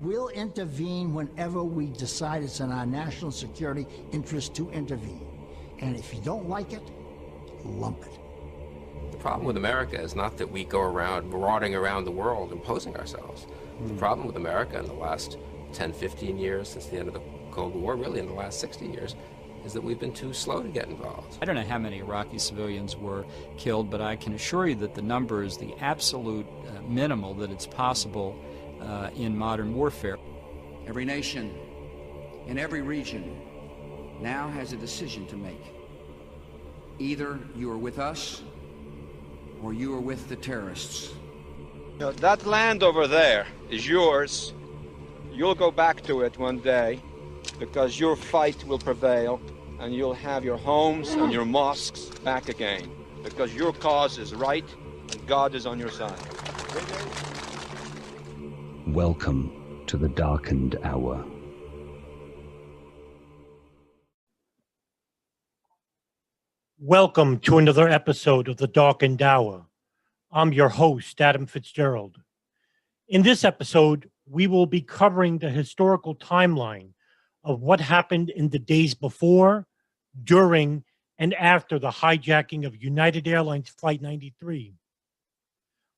We'll intervene whenever we decide it's in our national security interest to intervene. And if you don't like it, lump it. The problem with America is not that we go around marauding around the world imposing ourselves. The problem with America in the last 10, 15 years, since the end of the Cold War, really in the last 60 years, is that we've been too slow to get involved. I don't know how many Iraqi civilians were killed, but I can assure you that the number is the absolute minimal that it's possible in modern warfare. Every nation in every region now has a decision to make. Either you are with us or you are with the terrorists. You know, that land over there is yours. You'll go back to it one day because your fight will prevail and you'll have your homes and your mosques back again because your cause is right and God is on your side. Welcome to the darkened hour. Welcome to another episode of The Darkened Hour. I'm your host, Adam Fitzgerald. In this episode, we will be covering the historical timeline of what happened in the days before, during, and after the hijacking of United Airlines Flight 93.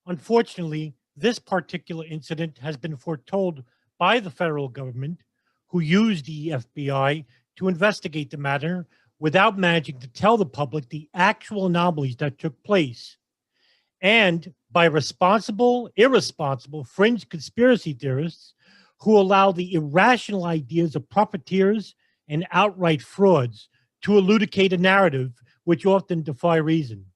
Unfortunately, this particular incident has been foretold by the federal government, who used the FBI to investigate the matter without managing to tell the public the actual anomalies that took place, and by irresponsible fringe conspiracy theorists who allow the irrational ideas of profiteers and outright frauds to elucidate a narrative which often defy reason.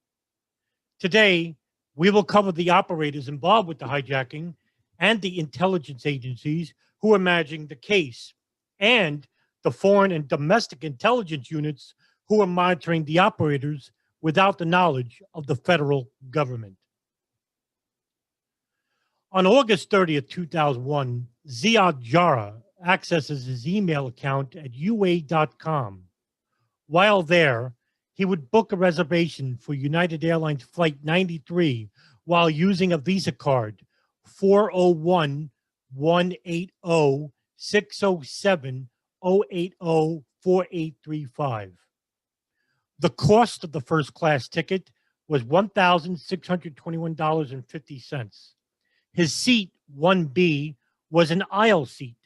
Today, we will cover the operators involved with the hijacking and the intelligence agencies who are managing the case, and the foreign and domestic intelligence units who are monitoring the operators without the knowledge of the federal government. On August 30th, 2001, Ziad Jarrah accesses his email account at UA.com. While there, he would book a reservation for United Airlines Flight 93 while using a Visa card, 401-180-607-080-4835. The cost of the first-class ticket was $1,621.50. His seat, 1B, was an aisle seat.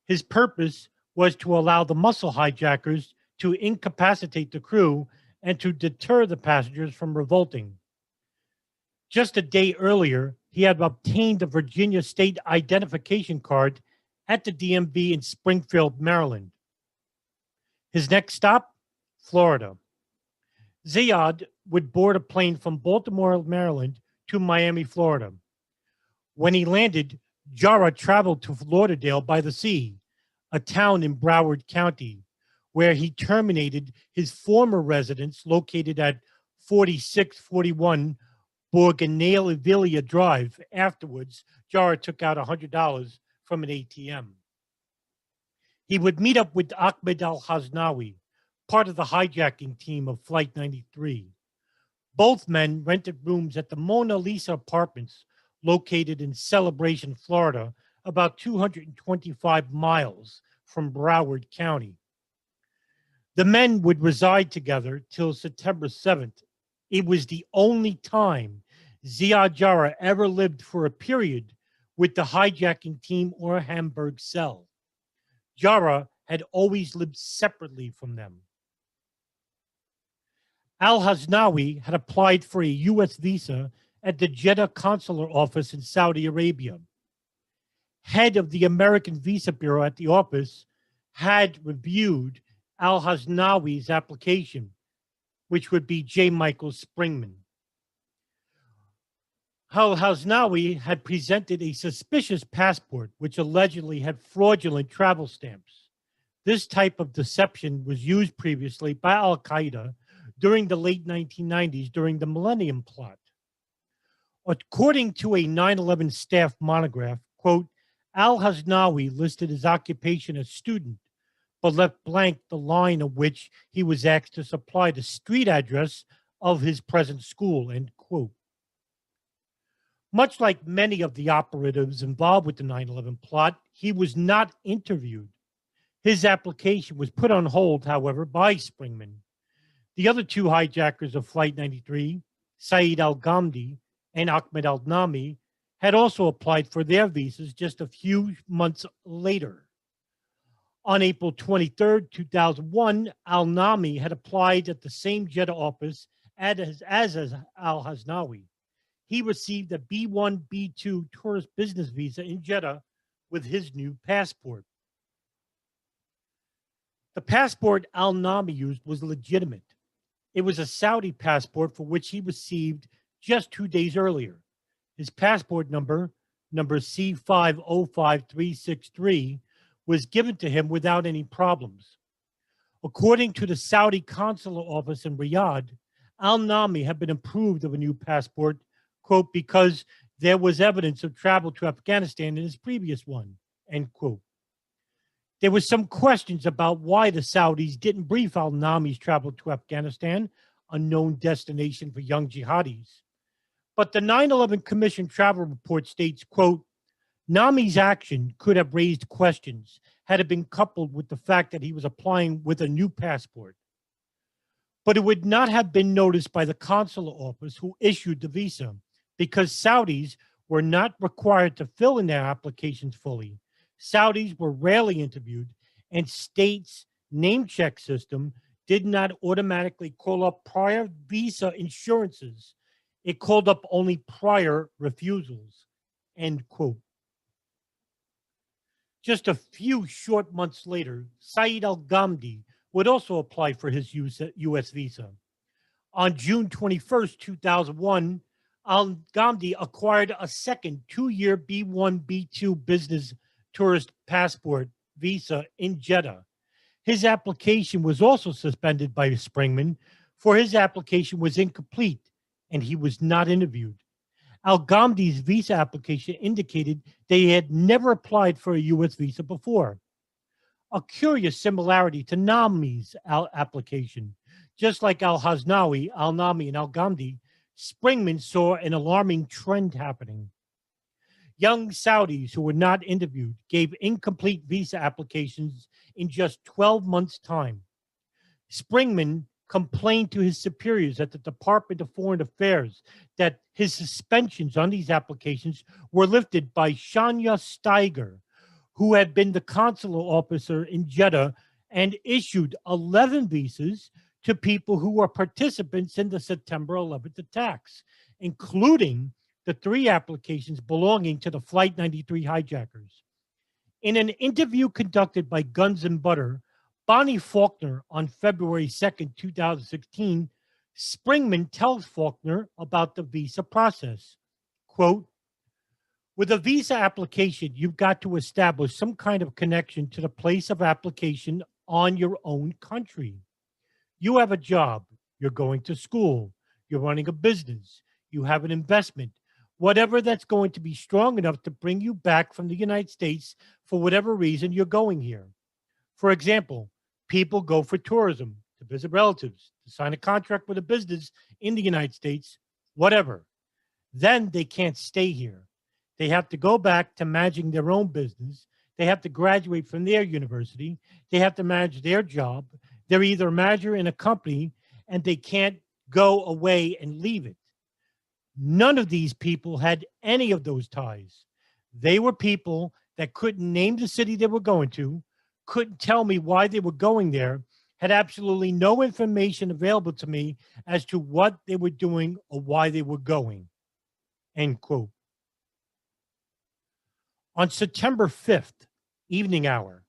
His purpose was to allow the muscle hijackers to incapacitate the crew and to deter the passengers from revolting. Just a day earlier, he had obtained a Virginia state identification card at the DMV in Springfield, Maryland. His next stop, Florida. Ziad would board a plane from Baltimore, Maryland to Miami, Florida. When he landed, Jarrah traveled to Lauderdale by the Sea, a town in Broward County, where he terminated his former residence located at 4641 Bougainvillea Drive. Afterwards, Jarrah took out $100 from an ATM. He would meet up with Ahmed al-Haznawi, part of the hijacking team of Flight 93. Both men rented rooms at the Mona Lisa Apartments, located in Celebration, Florida, about 225 miles from Broward County. The men would reside together till September 7th. It was the only time Ziad Jarrah ever lived for a period with the hijacking team or Hamburg cell. Jarrah had always lived separately from them. Al-Haznawi had applied for a U.S. visa at the Jeddah consular office in Saudi Arabia. Head of the American Visa Bureau at the office had reviewed Al-Haznawi's application, which would be J. Michael Springman. Al-Haznawi had presented a suspicious passport, which allegedly had fraudulent travel stamps. This type of deception was used previously by Al-Qaeda during the late 1990s during the Millennium Plot. According to a 9/11 staff monograph, quote, Al-Haznawi listed his occupation as student, but left blank the line of which he was asked to supply the street address of his present school, end quote. Much like many of the operatives involved with the 9/11 plot, he was not interviewed. His application was put on hold, however, by Springman. The other two hijackers of Flight 93, Saeed al-Ghamdi and Ahmed al-Nami, had also applied for their visas just a few months later. On April 23, 2001, al-Nami had applied at the same Jeddah office as al-Hasnawi. He received a B1, B2 tourist business visa in Jeddah with his new passport. The passport al-Nami used was legitimate. It was a Saudi passport for which he received just 2 days earlier. His passport number C505363, was given to him without any problems. According to the Saudi consular office in Riyadh, al-Nami had been approved of a new passport, quote, because there was evidence of travel to Afghanistan in his previous one, end quote. There was some questions about why the Saudis didn't brief al-Nami's travel to Afghanistan, a known destination for young jihadis. But the 9/11 Commission travel report states, quote, Nami's action could have raised questions had it been coupled with the fact that he was applying with a new passport. But it would not have been noticed by the consular office who issued the visa, because Saudis were not required to fill in their applications fully. Saudis were rarely interviewed, and states' name check system did not automatically call up prior visa insurances. It called up only prior refusals, end quote. Just a few short months later, Saeed al-Ghamdi would also apply for his U.S. visa. On June 21, 2001, al-Ghamdi acquired a second 2-year B1, B2 business tourist passport visa in Jeddah. His application was also suspended by Springman, for his application was incomplete and he was not interviewed. Al-Ghamdi's visa application indicated they had never applied for a U.S. visa before. A curious similarity to Nami's application. Just like al-Hasnawi, al-Nami, and al-Ghamdi, Springman saw an alarming trend happening. Young Saudis who were not interviewed gave incomplete visa applications in just 12 months' time. Springman complained to his superiors at the Department of Foreign Affairs that his suspensions on these applications were lifted by Shania Steiger, who had been the consular officer in Jeddah and issued 11 visas to people who were participants in the September 11th attacks, including the 3 applications belonging to the Flight 93 hijackers. In an interview conducted by Guns and Butter, Bonnie Faulkner on February 2nd, 2016, Springman tells Faulkner about the visa process. Quote, with a visa application, you've got to establish some kind of connection to the place of application on your own country. You have a job, you're going to school, you're running a business, you have an investment, whatever that's going to be strong enough to bring you back from the United States for whatever reason you're going here. For example, people go for tourism, to visit relatives, to sign a contract with a business in the United States, whatever. Then they can't stay here. They have to go back to managing their own business. They have to graduate from their university. They have to manage their job. They're either a manager in a company and they can't go away and leave it. None of these people had any of those ties. They were people that couldn't name the city they were going to, couldn't tell me why they were going there, had absolutely no information available to me as to what they were doing or why they were going, end quote. On September 5th, evening hour,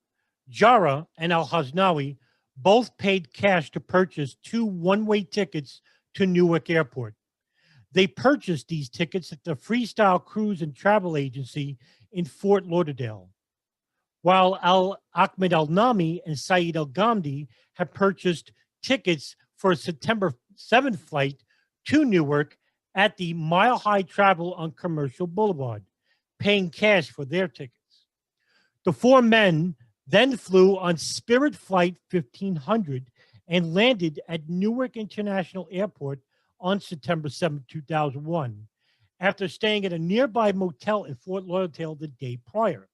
Jara and al-Hasnawi both paid cash to purchase 2 one-way tickets to Newark Airport. They purchased these tickets at the Freestyle Cruise and Travel Agency in Fort Lauderdale, while Ahmed al-Nami and Saeed al-Ghamdi had purchased tickets for a September 7th flight to Newark at the Mile High Travel on Commercial Boulevard, paying cash for their tickets. The 4 men then flew on Spirit Flight 1500 and landed at Newark International Airport on September 7, 2001. after staying at a nearby motel in Fort Lauderdale the day prior.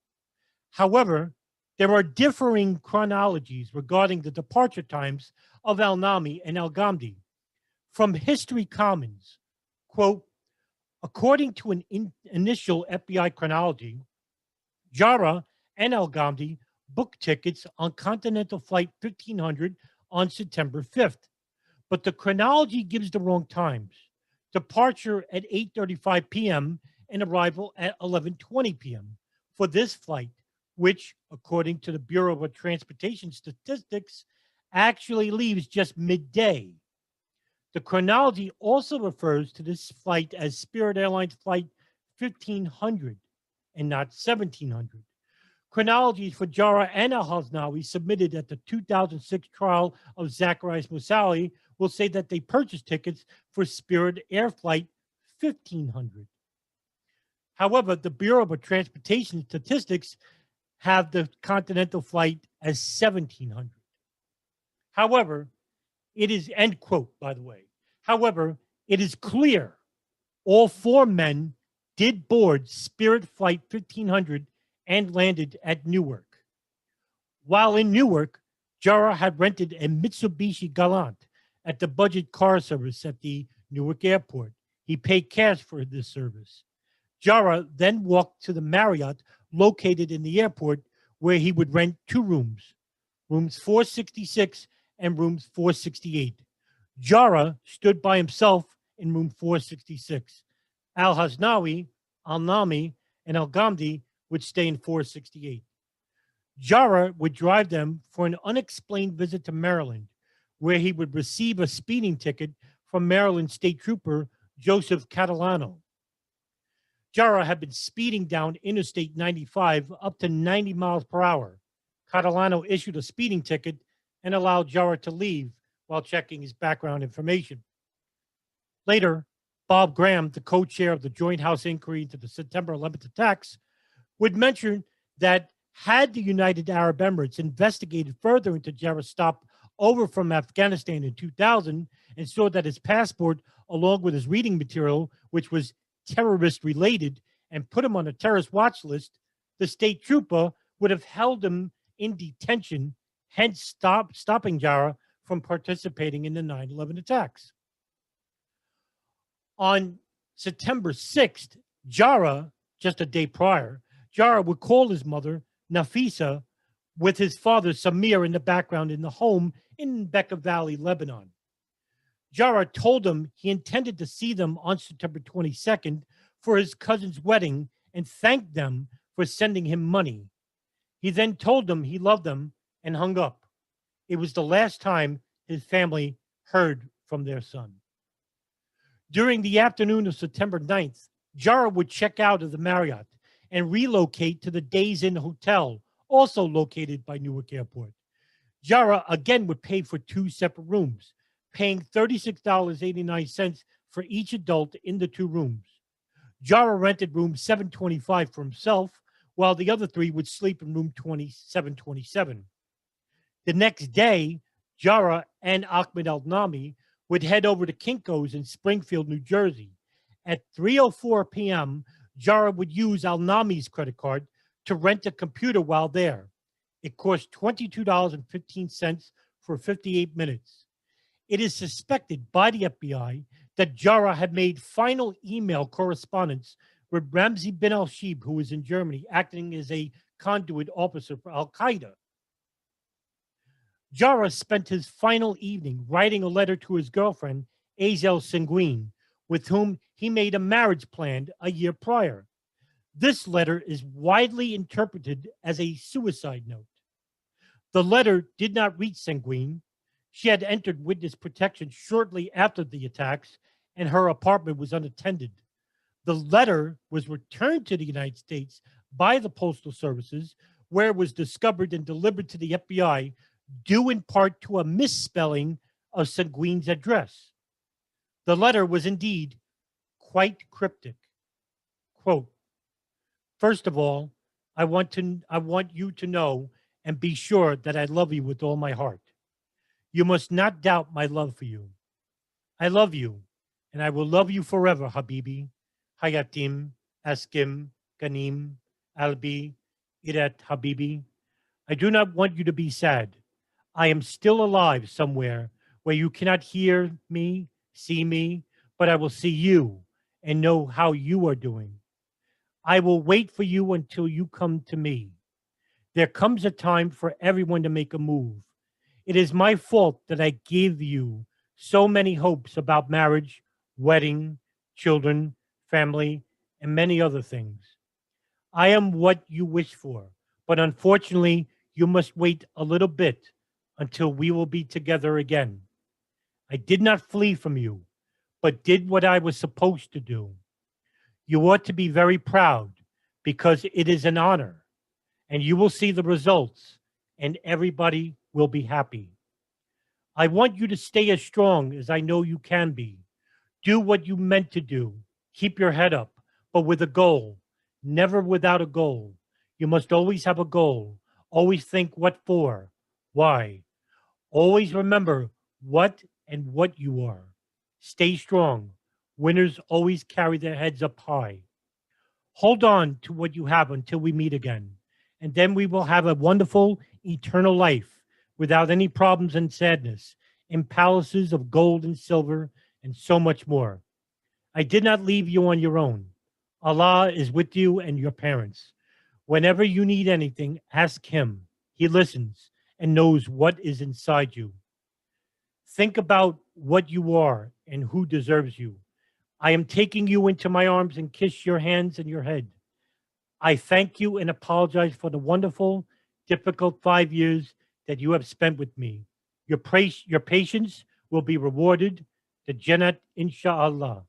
However, there are differing chronologies regarding the departure times of Al-Nami and Al-Ghamdi. From History Commons, quote, according to an initial FBI chronology, Jara and Al-Ghamdi booked tickets on Continental Flight 1500 on September 5th, but the chronology gives the wrong times. Departure at 8:35 p.m. and arrival at 11:20 p.m. for this flight, which, according to the Bureau of Transportation Statistics, actually leaves just midday. The chronology also refers to this flight as Spirit Airlines Flight 1500 and not 1700. Chronologies for Jara and Al-Hasnawi submitted at the 2006 trial of Zacharias Moussaoui will say that they purchased tickets for Spirit Air Flight 1500. However, the Bureau of Transportation Statistics have the Continental Flight as 1700. However, it is, end quote, by the way. However, it is clear all four men did board Spirit Flight 1500 and landed at Newark. While in Newark, Jara had rented a Mitsubishi Galant at the budget car service at the Newark airport. He paid cash for this service. Jara then walked to the Marriott located in the airport where he would rent two rooms, rooms 466 and rooms 468. Jara stood by himself in room 466. Al-Hasnawi, Al-Nami, and Al-Ghamdi would stay in 468. Jara would drive them for an unexplained visit to Maryland, where he would receive a speeding ticket from Maryland State Trooper Joseph Catalano. Jara had been speeding down Interstate 95 up to 90 miles per hour. Catalano issued a speeding ticket and allowed Jara to leave while checking his background information. Later, Bob Graham, the co-chair of the Joint House Inquiry into the September 11th attacks, would mention that had the United Arab Emirates investigated further into Jara's stop over from Afghanistan in 2000 and saw that his passport, along with his reading material, which was terrorist-related, and put him on a terrorist watch list, the state trooper would have held him in detention, hence stopping Jara from participating in the 9/11 attacks. On September 6th, Jara, just a day prior, Jara would call his mother, Nafisa, with his father, Samir, in the background in the home in Bekaa Valley, Lebanon. Jara told him he intended to see them on September 22nd for his cousin's wedding and thanked them for sending him money. He then told them he loved them and hung up. It was the last time his family heard from their son. During the afternoon of September 9th, Jara would check out of the Marriott and relocate to the Days Inn Hotel, also located by Newark Airport. Jara again would pay for two separate rooms, paying $36.89 for each adult in the two rooms. Jara rented room 725 for himself, while the other three would sleep in room 727. The next day, Jara and Ahmed Al-Nami would head over to Kinko's in Springfield, New Jersey. At 3:04 p.m., Jara would use Al-Nami's credit card to rent a computer while there. It cost $22.15 for 58 minutes. It is suspected by the FBI that Jara had made final email correspondence with Ramzi bin al-Shibh, who was in Germany, acting as a conduit officer for Al-Qaeda. Jara spent his final evening writing a letter to his girlfriend, Azel Senguin, with whom he made a marriage plan a year prior. This letter is widely interpreted as a suicide note. The letter did not reach Senguin. She had entered witness protection shortly after the attacks, and her apartment was unattended. The letter was returned to the United States by the Postal Services, where it was discovered and delivered to the FBI, due in part to a misspelling of Senguin's address. The letter was indeed quite cryptic. Quote, "First of all, I want you to know and be sure that I love you with all my heart. You must not doubt my love for you. I love you, and I will love you forever, Habibi. Hayatim, Askim, Ganim, Albi, Irat Habibi. I do not want you to be sad. I am still alive somewhere where you cannot hear me, see me, but I will see you and know how you are doing. I will wait for you until you come to me. There comes a time for everyone to make a move. It is my fault that I gave you so many hopes about marriage, wedding, children, family, and many other things. I am what you wish for, but unfortunately, you must wait a little bit until we will be together again. I did not flee from you, but did what I was supposed to do. You ought to be very proud because it is an honor, and you will see the results, and everybody will be happy. I want you to stay as strong as I know you can be. Do what you meant to do. Keep your head up, but with a goal. Never without a goal. You must always have a goal. Always think what for, why. Always remember what and what you are. Stay strong. Winners always carry their heads up high. Hold on to what you have until we meet again, and then we will have a wonderful eternal life without any problems and sadness, in palaces of gold and silver, and so much more. I did not leave you on your own. Allah is with you and your parents. Whenever you need anything, ask Him. He listens and knows what is inside you. Think about what you are and who deserves you. I am taking you into my arms and kiss your hands and your head. I thank you and apologize for the wonderful, difficult 5 years that you have spent with me. Your patience will be rewarded. The Jannat, inshallah.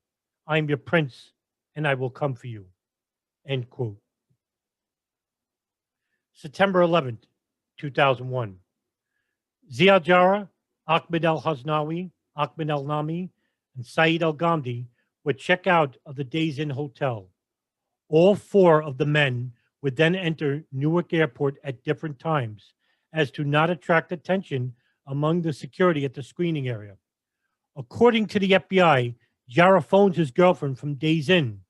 I am your prince, and I will come for you. End quote. September 11th, 2001. Ziya Jarrah, Ahmed al-Haznawi, Ahmed al-Nami, and Saeed al-Ghamdi were checked out of the Days Inn Hotel. All four of the men would then enter Newark Airport at different times as to not attract attention among the security at the screening area. According to the FBI, Jarrah phones his girlfriend from Days Inn,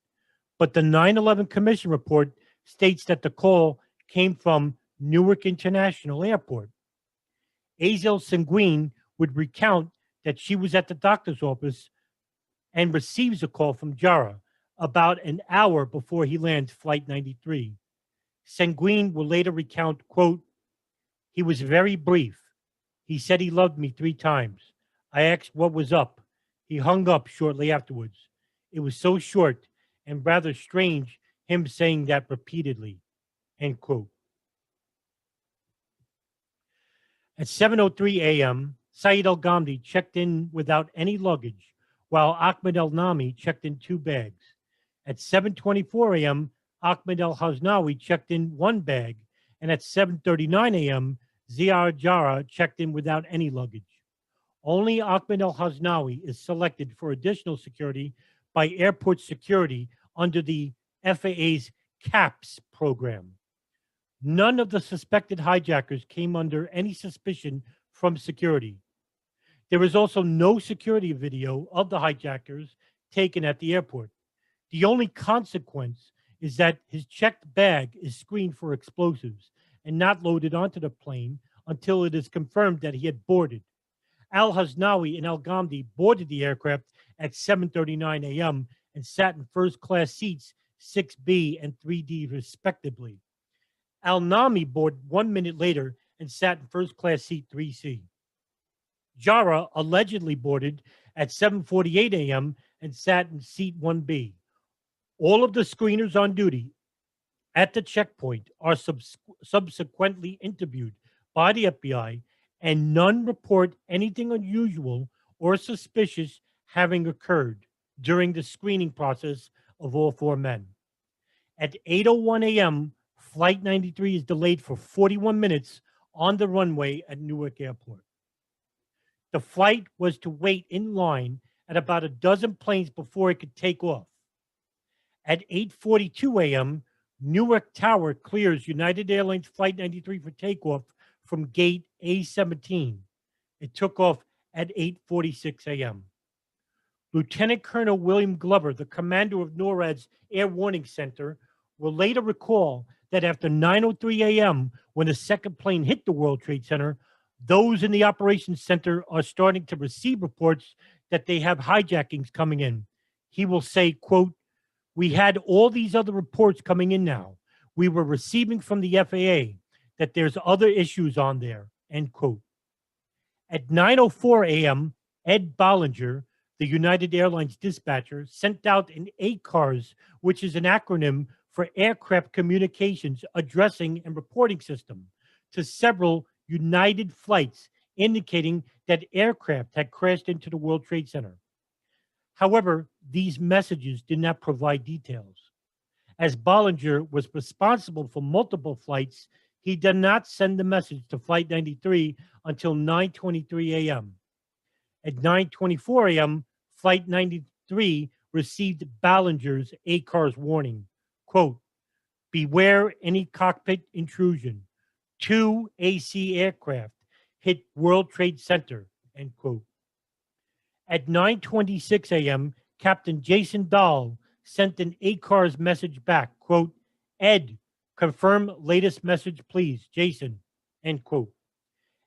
but the 9/11 Commission report states that the call came from Newark International Airport. Azel Sanguine would recount that she was at the doctor's office and receives a call from Jarrah about an hour before he lands Flight 93. Sanguine will later recount, quote, "He was very brief. He said he loved me 3 times. I asked what was up. He hung up shortly afterwards. It was so short and rather strange him saying that repeatedly." End quote. At 7:03 a.m., Saeed al-Ghamdi checked in without any luggage, while Ahmed al-Nami checked in 2 bags. At 7:24 a.m., Ahmed al-Haznawi checked in 1 bag, and at 7:39 a.m., Ziya Jarrah checked in without any luggage. Only Ahmed al-Haznawi is selected for additional security by airport security under the FAA's CAPS program. None of the suspected hijackers came under any suspicion from security. There is also no security video of the hijackers taken at the airport. The only consequence is that his checked bag is screened for explosives and not loaded onto the plane until it is confirmed that he had boarded. Al-Haznawi and al-Ghamdi boarded the aircraft at 7:39 a.m. and sat in first-class seats 6B and 3D respectively. Al-Nami boarded 1 minute later and sat in first-class seat 3C. Jarrah allegedly boarded at 7:48 a.m. and sat in seat 1B. All of the screeners on duty at the checkpoint are subsequently interviewed by the FBI, and none report anything unusual or suspicious having occurred during the screening process of all 4 men. At 8:01 a.m., Flight 93 is delayed for 41 minutes on the runway at Newark Airport. The flight was to wait in line at about a dozen planes before it could take off. At 8:42 a.m., Newark Tower clears United Airlines Flight 93 for takeoff from gate A17. It took off at 8:46 a.m. Lieutenant Colonel William Glover, the commander of NORAD's Air Warning Center, will later recall that after 9:03 a.m., when the second plane hit the World Trade Center, those in the operations center are starting to receive reports that they have hijackings coming in. He will say, quote, "We had all these other reports coming in now. We were receiving from the FAA that there's other issues on there," end quote. At 9:04 a.m., Ed Bollinger, the United Airlines dispatcher, sent out an ACARS, which is an acronym for Aircraft Communications Addressing and Reporting System, to several United flights, indicating that aircraft had crashed into the World Trade Center. However, these messages did not provide details. As Bollinger was responsible for multiple flights, he did not send the message to Flight 93 until 9:23 a.m. At 9:24 a.m., Flight 93 received Bollinger's ACARS warning, quote, "Beware any cockpit intrusion. 2 AC aircraft hit World Trade Center," end quote. At 9:26 a.m., Captain Jason Dahl sent an ACARS message back, quote, "Ed, confirm latest message, please, Jason," end quote.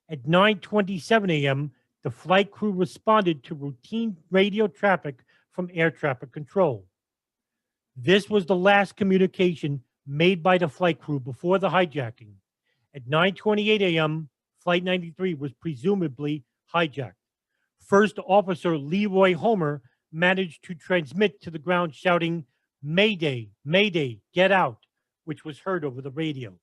At 9:27 a.m., the flight crew responded to routine radio traffic from air traffic control. This was the last communication made by the flight crew before the hijacking. At 9:28 a.m., Flight 93 was presumably hijacked. First Officer Leroy Homer managed to transmit to the ground shouting, "Mayday, Mayday, get out," which was heard over the radio.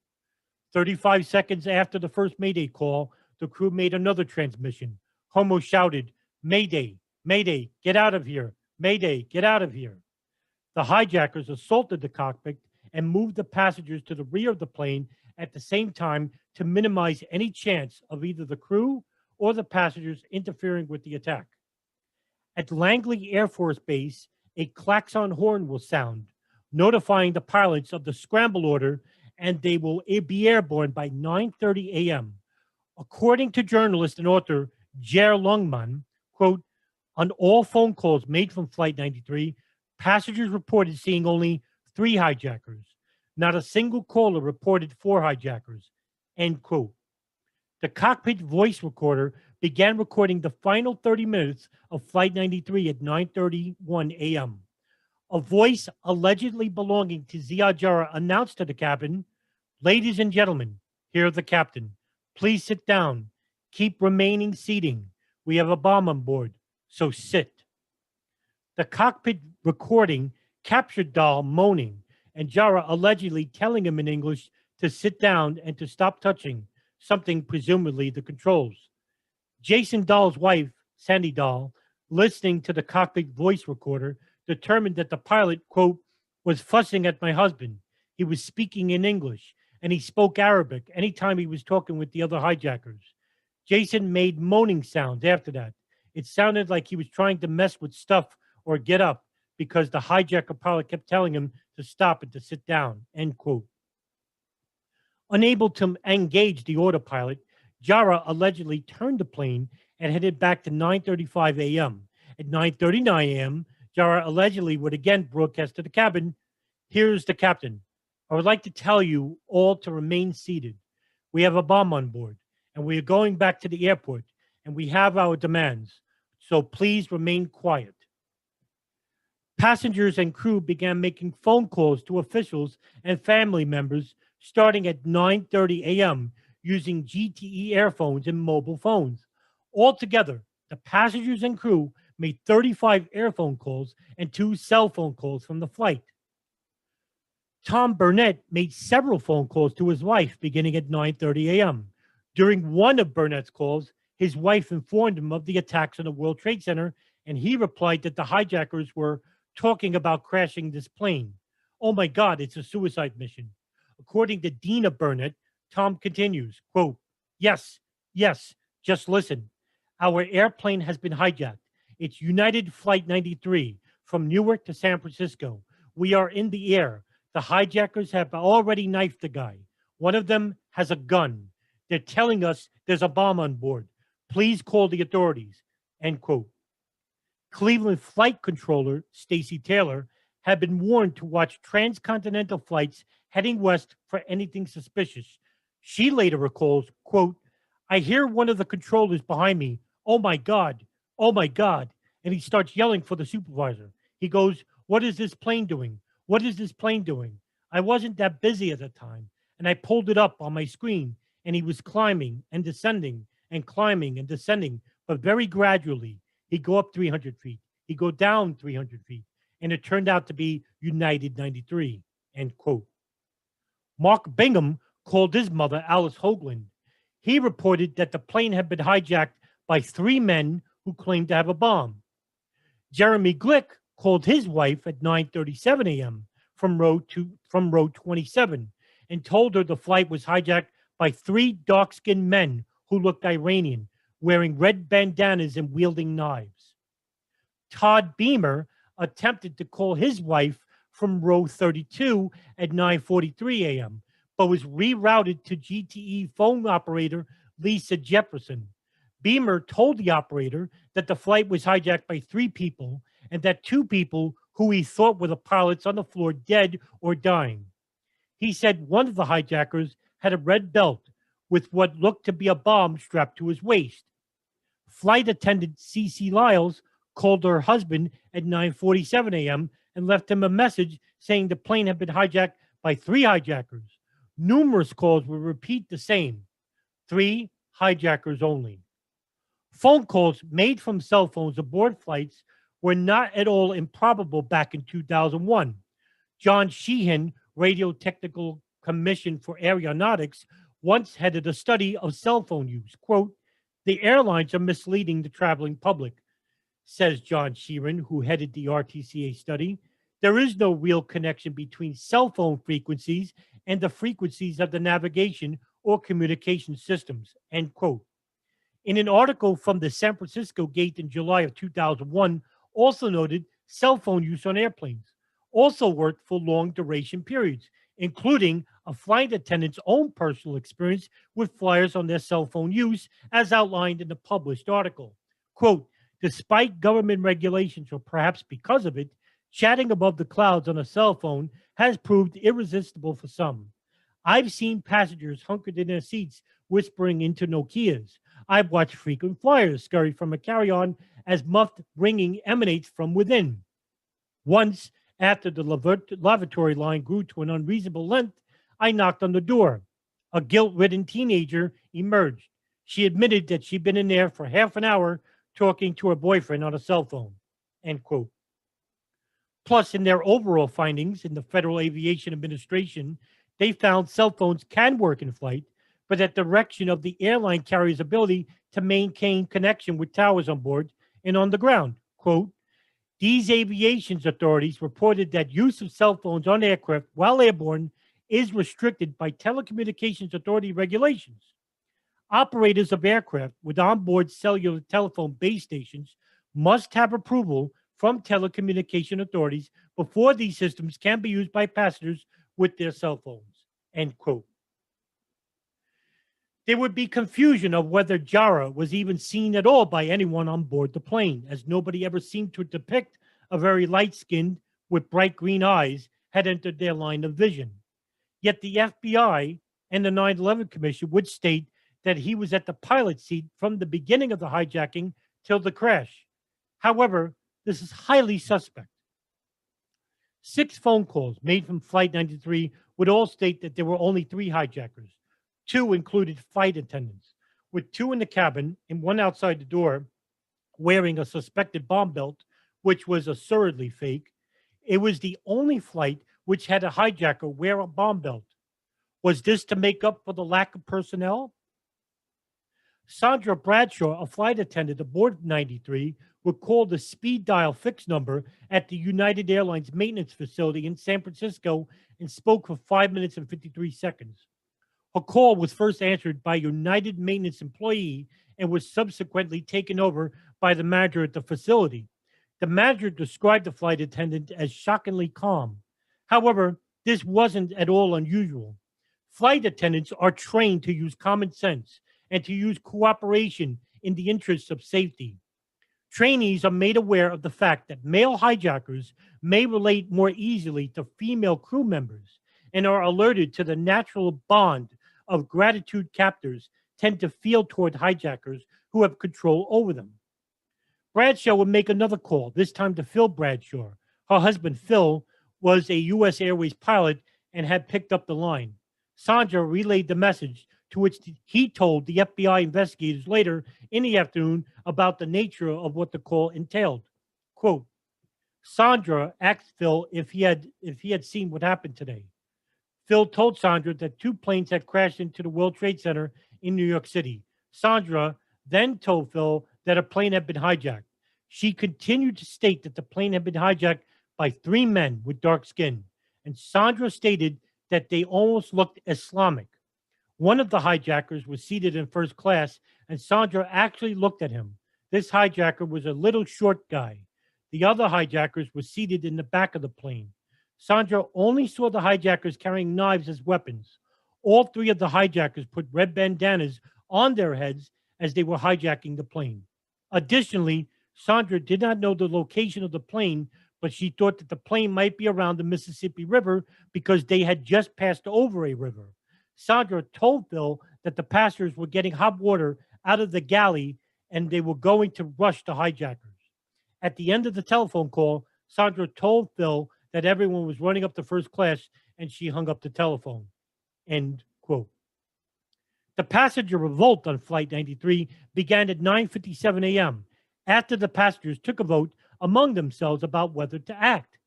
35 seconds after the first Mayday call, the crew made another transmission. Homer shouted, "Mayday, Mayday, get out of here. Mayday, get out of here." The hijackers assaulted the cockpit and moved the passengers to the rear of the plane at the same time to minimize any chance of either the crew or the passengers interfering with the attack. At Langley Air Force Base, a klaxon horn will sound, notifying the pilots of the scramble order, and they will be airborne by 9:30 a.m. According to journalist and author Jer Lungman, quote, "On all phone calls made from Flight 93, passengers reported seeing only 3 hijackers. Not a single caller reported 4 hijackers," end quote. The cockpit voice recorder began recording the final 30 minutes of Flight 93 at 9:31 a.m. A voice allegedly belonging to Ziad Jarrah announced to the cabin, "Ladies and gentlemen, hear the captain. Please sit down. Keep remaining seating. We have a bomb on board, so sit." The cockpit recording captured Dahl moaning and Jarrah allegedly telling him in English to sit down and to stop touching something, presumably the controls. Jason Dahl's wife, Sandy Dahl, listening to the cockpit voice recorder, determined that the pilot, quote, "was fussing at my husband. He was speaking in English, and he spoke Arabic anytime he was talking with the other hijackers. Jason made moaning sounds after that. It sounded like he was trying to mess with stuff or get up because the hijacker pilot kept telling him to stop and to sit down," end quote. Unable to engage the autopilot, Jarrah allegedly turned the plane and headed back to 9:35 a.m. At 9:39 a.m., Jarrah allegedly would again broadcast to the cabin, "Here's the captain. I would like to tell you all to remain seated. We have a bomb on board, and we are going back to the airport, and we have our demands. So please remain quiet." Passengers and crew began making phone calls to officials and family members starting at 9:30 a.m. using GTE airphones and mobile phones. Altogether, the passengers and crew made 35 airphone calls and 2 cell phone calls from the flight. Tom Burnett made several phone calls to his wife beginning at 9:30 a.m. During one of Burnett's calls, his wife informed him of the attacks on the World Trade Center, and he replied that the hijackers were talking about crashing this plane. "Oh my God, it's a suicide mission." According to Dina Burnett, Tom continues, quote, yes, just listen. Our airplane has been hijacked. It's United Flight 93 from Newark to San Francisco. We are in the air. The hijackers have already knifed the guy. One of them has a gun. They're telling us there's a bomb on board. Please call the authorities," end quote. Cleveland flight controller Stacy Taylor had been warned to watch transcontinental flights heading west for anything suspicious. She later recalls, quote, "I hear one of the controllers behind me, 'Oh my God, oh my God,' and he starts yelling for the supervisor. He goes, 'What is this plane doing? What is this plane doing?' I wasn't that busy at the time, and I pulled it up on my screen, and he was climbing and descending and climbing and descending, but very gradually. He'd go up 300 feet, he'd go down 300 feet, and it turned out to be United 93, end quote. Mark Bingham called his mother, Alice Hoagland. He reported that the plane had been hijacked by 3 men who claimed to have a bomb. Jeremy Glick called his wife at 9:37 a.m. from row 27 and told her the flight was hijacked by 3 dark-skinned men who looked Iranian, wearing red bandanas and wielding knives. Todd Beamer attempted to call his wife from row 32 at 9:43 a.m., but was rerouted to GTE phone operator Lisa Jefferson. Beamer told the operator that the flight was hijacked by 3 people and that 2 people who he thought were the pilots on the floor dead or dying. He said one of the hijackers had a red belt with what looked to be a bomb strapped to his waist. Flight attendant C.C. Lyles called her husband at 9:47 a.m. and left him a message saying the plane had been hijacked by 3 hijackers. Numerous calls would repeat the same: 3 hijackers only. Phone calls made from cell phones aboard flights were not at all improbable back in 2001. John Sheehan, Radio Technical Commission for Aeronautics, once headed a study of cell phone use. Quote, "The airlines are misleading the traveling public," says John Sheehan, who headed the RTCA study. "There is no real connection between cell phone frequencies and the frequencies of the navigation or communication systems," end quote. In an article from the San Francisco Gate in July of 2001, also noted cell phone use on airplanes also worked for long duration periods, including a flight attendant's own personal experience with flyers on their cell phone use, as outlined in the published article. Quote, "Despite government regulations, or perhaps because of it, chatting above the clouds on a cell phone has proved irresistible for some. I've seen passengers hunkered in their seats whispering into Nokias. I've watched frequent flyers scurry from a carry-on as muffled ringing emanates from within. Once, after the lavatory line grew to an unreasonable length, I knocked on the door. A guilt-ridden teenager emerged. She admitted that she'd been in there for half an hour talking to her boyfriend on a cell phone," end quote. Plus, in their overall findings in the Federal Aviation Administration, they found cell phones can work in flight, but at the direction of the airline carrier's ability to maintain connection with towers on board and on the ground. Quote, "These aviation authorities reported that use of cell phones on aircraft while airborne is restricted by telecommunications authority regulations. Operators of aircraft with onboard cellular telephone base stations must have approval from telecommunication authorities before these systems can be used by passengers with their cell phones," end quote. There would be confusion of whether Jara was even seen at all by anyone on board the plane, as nobody ever seemed to depict a very light-skinned with bright green eyes had entered their line of vision. Yet the FBI and the 9/11 Commission would state that he was at the pilot seat from the beginning of the hijacking till the crash. However, this is highly suspect. 6 phone calls made from Flight 93 would all state that there were only 3 hijackers. 2 included flight attendants, with 2 in the cabin and 1 outside the door wearing a suspected bomb belt, which was assuredly fake. It was the only flight which had a hijacker wear a bomb belt. Was this to make up for the lack of personnel? Sandra Bradshaw, a flight attendant aboard 93, would call the speed dial fixed number at the United Airlines maintenance facility in San Francisco and spoke for 5 minutes and 53 seconds. Her call was first answered by a United maintenance employee and was subsequently taken over by the manager at the facility. The manager described the flight attendant as shockingly calm. However, this wasn't at all unusual. Flight attendants are trained to use common sense and to use cooperation in the interests of safety. Trainees are made aware of the fact that male hijackers may relate more easily to female crew members and are alerted to the natural bond of gratitude captors tend to feel toward hijackers who have control over them. Bradshaw would make another call, this time to Phil Bradshaw. Her husband, Phil, was a U.S. Airways pilot and had picked up the line. Sandra relayed the message, to which he told the FBI investigators later in the afternoon about the nature of what the call entailed. Quote, Sandra asked Phil if he had seen what happened today. Phil told Sandra that 2 planes had crashed into the World Trade Center in New York City. Sandra then told Phil that a plane had been hijacked. She continued to state that the plane had been hijacked by 3 men with dark skin, and Sandra stated that they almost looked Islamic. One of the hijackers was seated in first class, and Sandra actually looked at him. This hijacker was a little short guy. The other hijackers were seated in the back of the plane. Sandra only saw the hijackers carrying knives as weapons. All 3 of the hijackers put red bandanas on their heads as they were hijacking the plane. Additionally, Sandra did not know the location of the plane, but she thought that the plane might be around the Mississippi River because they had just passed over a river. Sandra told Phil that the passengers were getting hot water out of the galley and they were going to rush the hijackers. At the end of the telephone call, Sandra told Phil that everyone was running up to first class and she hung up the telephone. End quote. The passenger revolt on Flight 93 began at 9:57 a.m. after the passengers took a vote among themselves about whether to act.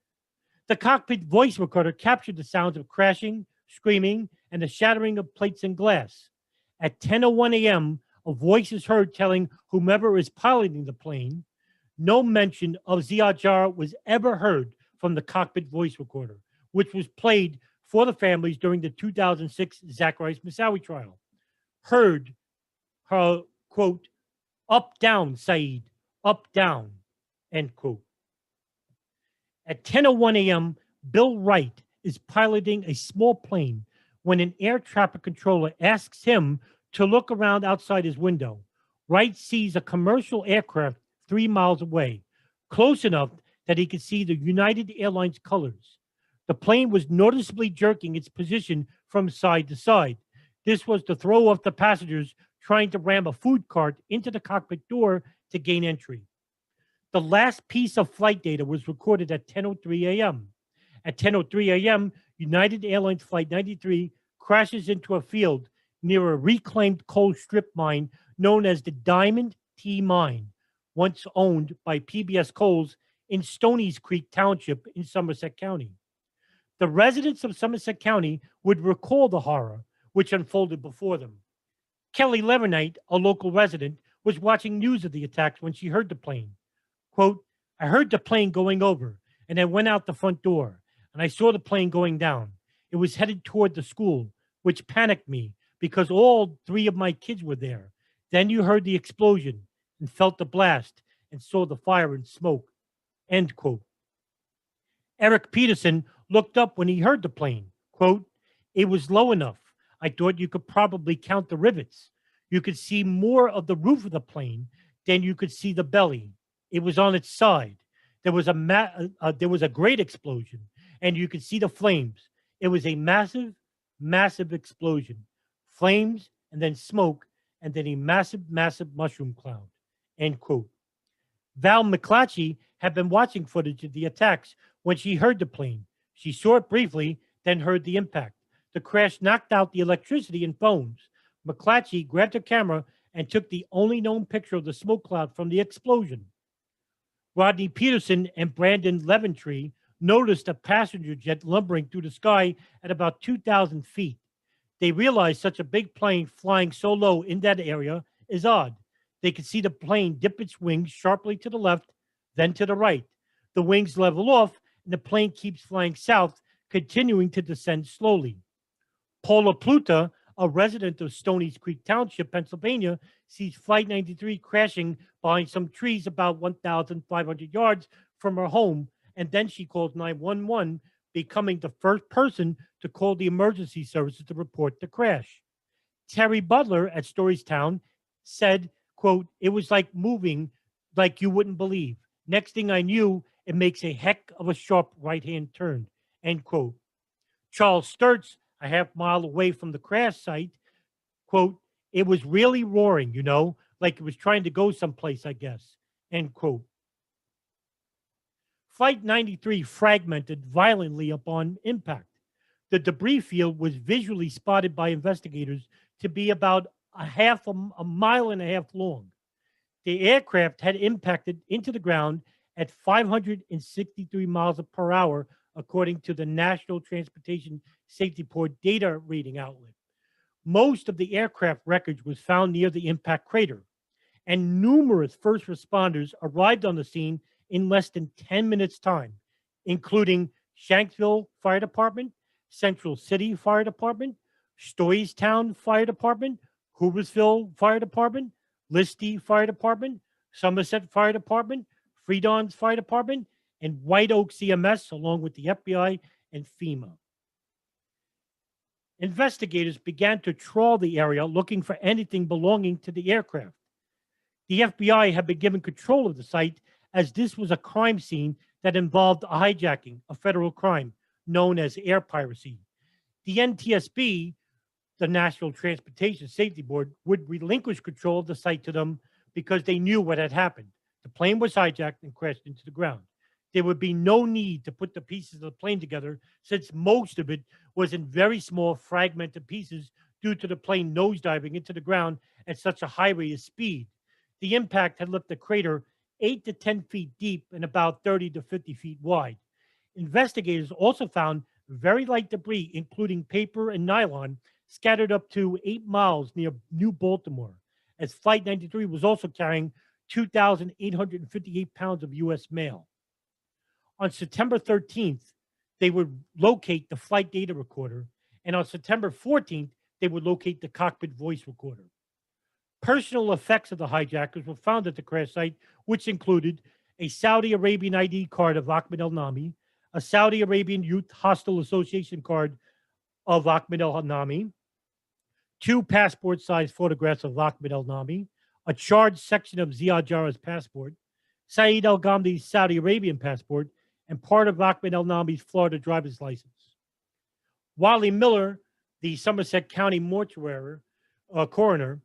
The cockpit voice recorder captured the sounds of crashing, screaming, and the shattering of plates and glass. At 10:01 a.m., a voice is heard telling whomever is piloting the plane. No mention of Ziad Jarrah was ever heard from the cockpit voice recorder, which was played for the families during the 2006 Zacharias Moussaoui trial. Heard her, quote, up, down, Saeed, up, down, end quote. At 10:01 a.m., Bill Wright is piloting a small plane when an air traffic controller asks him to look around outside his window. Wright sees a commercial aircraft 3 miles away, close enough that he could see the United Airlines colors. The plane was noticeably jerking its position from side to side. This was to throw off the passengers trying to ram a food cart into the cockpit door to gain entry. The last piece of flight data was recorded at 10:03 a.m. At 10:03 a.m., United Airlines Flight 93 crashes into a field near a reclaimed coal strip mine known as the Diamond T Mine, once owned by PBS Coals in Stony's Creek Township in Somerset County. The residents of Somerset County would recall the horror which unfolded before them. Kelly Levernight, a local resident, was watching news of the attacks when she heard the plane. Quote, I heard the plane going over, and I went out the front door, and I saw the plane going down. It was headed toward the school, which panicked me because all 3 of my kids were there. Then you heard the explosion and felt the blast and saw the fire and smoke. End quote. Eric Peterson looked up when he heard the plane. Quote, it was low enough. I thought you could probably count the rivets. You could see more of the roof of the plane than you could see the belly. It was on its side. There was a great explosion, and you could see the flames. It was a massive, massive explosion. Flames, and then smoke, and then a massive, massive mushroom cloud. End quote. Val McClatchy had been watching footage of the attacks when she heard the plane. She saw it briefly, then heard the impact. The crash knocked out the electricity and phones. McClatchy grabbed her camera and took the only known picture of the smoke cloud from the explosion. Rodney Peterson and Brandon Leventree noticed a passenger jet lumbering through the sky at about 2,000 feet. They realized such a big plane flying so low in that area is odd. They could see the plane dip its wings sharply to the left, then to the right. The wings level off, and the plane keeps flying south, continuing to descend slowly. Paula Pluta, a resident of Stony's Creek Township, Pennsylvania, sees Flight 93 crashing behind some trees about 1,500 yards from her home, and then she calls 911, becoming the first person to call the emergency services to report the crash. Terry Butler at Storystown said, quote, it was like moving like you wouldn't believe. Next thing I knew, it makes a heck of a sharp right-hand turn, end quote. Charles Sturts, a half mile away from the crash site, quote, it was really roaring, like it was trying to go someplace, I guess, end quote. Flight 93 fragmented violently upon impact. The debris field was visually spotted by investigators to be about a mile and a half long. The aircraft had impacted into the ground at 563 miles per hour, according to the National Transportation Safety Board data reading outlet. Most of the aircraft wreckage was found near the impact crater, and numerous first responders arrived on the scene in less than 10 minutes' time, including Shanksville Fire Department, Central City Fire Department, Stoystown Fire Department, Hooversville Fire Department, Lister Fire Department, Somerset Fire Department, Freedon's Fire Department, and White Oak CMS, along with the FBI and FEMA. Investigators began to trawl the area looking for anything belonging to the aircraft. The FBI had been given control of the site as this was a crime scene that involved a hijacking, a federal crime known as air piracy. The NTSB, the National Transportation Safety Board, would relinquish control of the site to them because they knew what had happened. The plane was hijacked and crashed into the ground. There would be no need to put the pieces of the plane together since most of it was in very small fragmented pieces due to the plane nosediving into the ground at such a high rate of speed. The impact had left the crater 8 to 10 feet deep and about 30 to 50 feet wide. Investigators also found very light debris, including paper and nylon, scattered up to 8 miles near New Baltimore, as Flight 93 was also carrying 2,858 pounds of U.S. mail. On September 13th, they would locate the flight data recorder, and on September 14th, they would locate the cockpit voice recorder. Personal effects of the hijackers were found at the crash site, which included a Saudi Arabian ID card of Ahmed al-Nami, a Saudi Arabian Youth Hostel Association card of Ahmed al-Nami, 2 passport-sized photographs of Ahmed al-Nami, a charged section of Ziad Jarrah's passport, Saeed al-Ghamdi's Saudi Arabian passport, and part of Ahmed al-Nami's Florida driver's license. Wally Miller, the Somerset County mortuary coroner,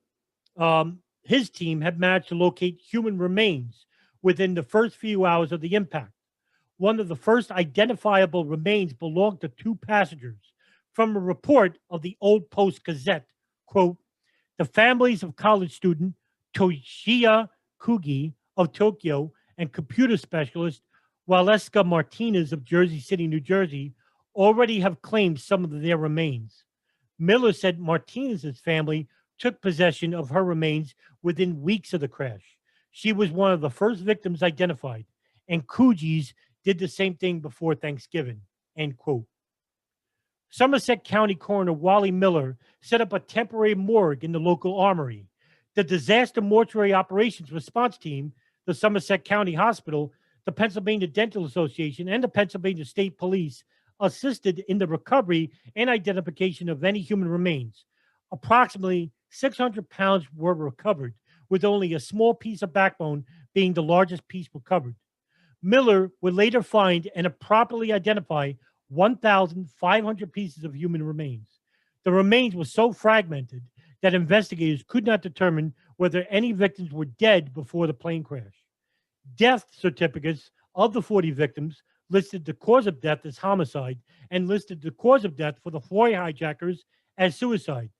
his team had managed to locate human remains within the first few hours of the impact. One of the first identifiable remains belonged to 2 passengers. From a report of the Old Post Gazette, quote, the families of college student Toshiya Kugi of Tokyo and computer specialist Waleska Martinez of Jersey City, New Jersey, already have claimed some of their remains. Miller said Martinez's family took possession of her remains within weeks of the crash. She was one of the first victims identified, and Kugi's did the same thing before Thanksgiving, end quote. Somerset County Coroner Wally Miller set up a temporary morgue in the local armory. The Disaster Mortuary Operations Response Team, the Somerset County Hospital, the Pennsylvania Dental Association, and the Pennsylvania State Police assisted in the recovery and identification of any human remains. Approximately 600 pounds were recovered, with only a small piece of backbone being the largest piece recovered. Miller would later find and properly identify 1,500 pieces of human remains. The remains were so fragmented that investigators could not determine whether any victims were dead before the plane crash. Death certificates of the 40 victims listed the cause of death as homicide and listed the cause of death for the 4 hijackers as suicide.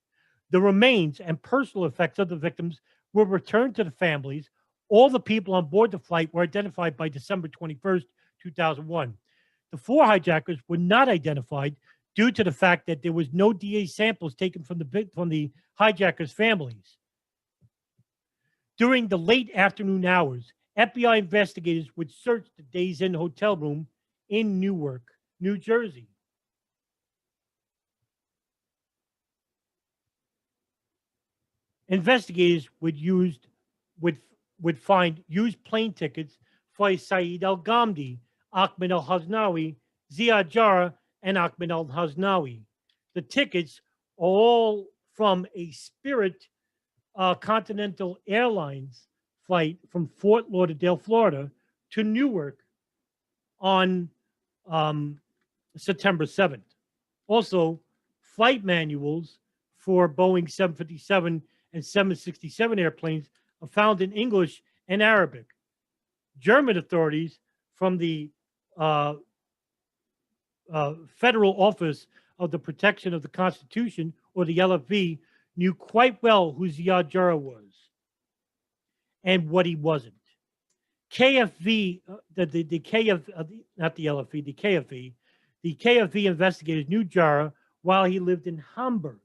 The remains and personal effects of the victims were returned to the families. All the people on board the flight were identified by December 21st, 2001. The 4 hijackers were not identified due to the fact that there was no DNA samples taken from the hijackers' families. During the late afternoon hours, FBI investigators would search the Days Inn hotel room in Newark, New Jersey. Investigators would find used plane tickets for Saeed al-Ghamdi, Ahmed al-Haznawi, Ziad Jarrah, and Ahmed al-Haznawi. The tickets are all from a Spirit Continental Airlines flight from Fort Lauderdale, Florida, to Newark on September 7th. Also, flight manuals for Boeing 757 and 767 airplanes are found in English and Arabic. German authorities from the Federal Office of the Protection of the Constitution, or the LFV, knew quite well who Ziad Jarrah was and what he wasn't. KFV, not the LFV, the KFV investigators knew Jarrah while he lived in Hamburg.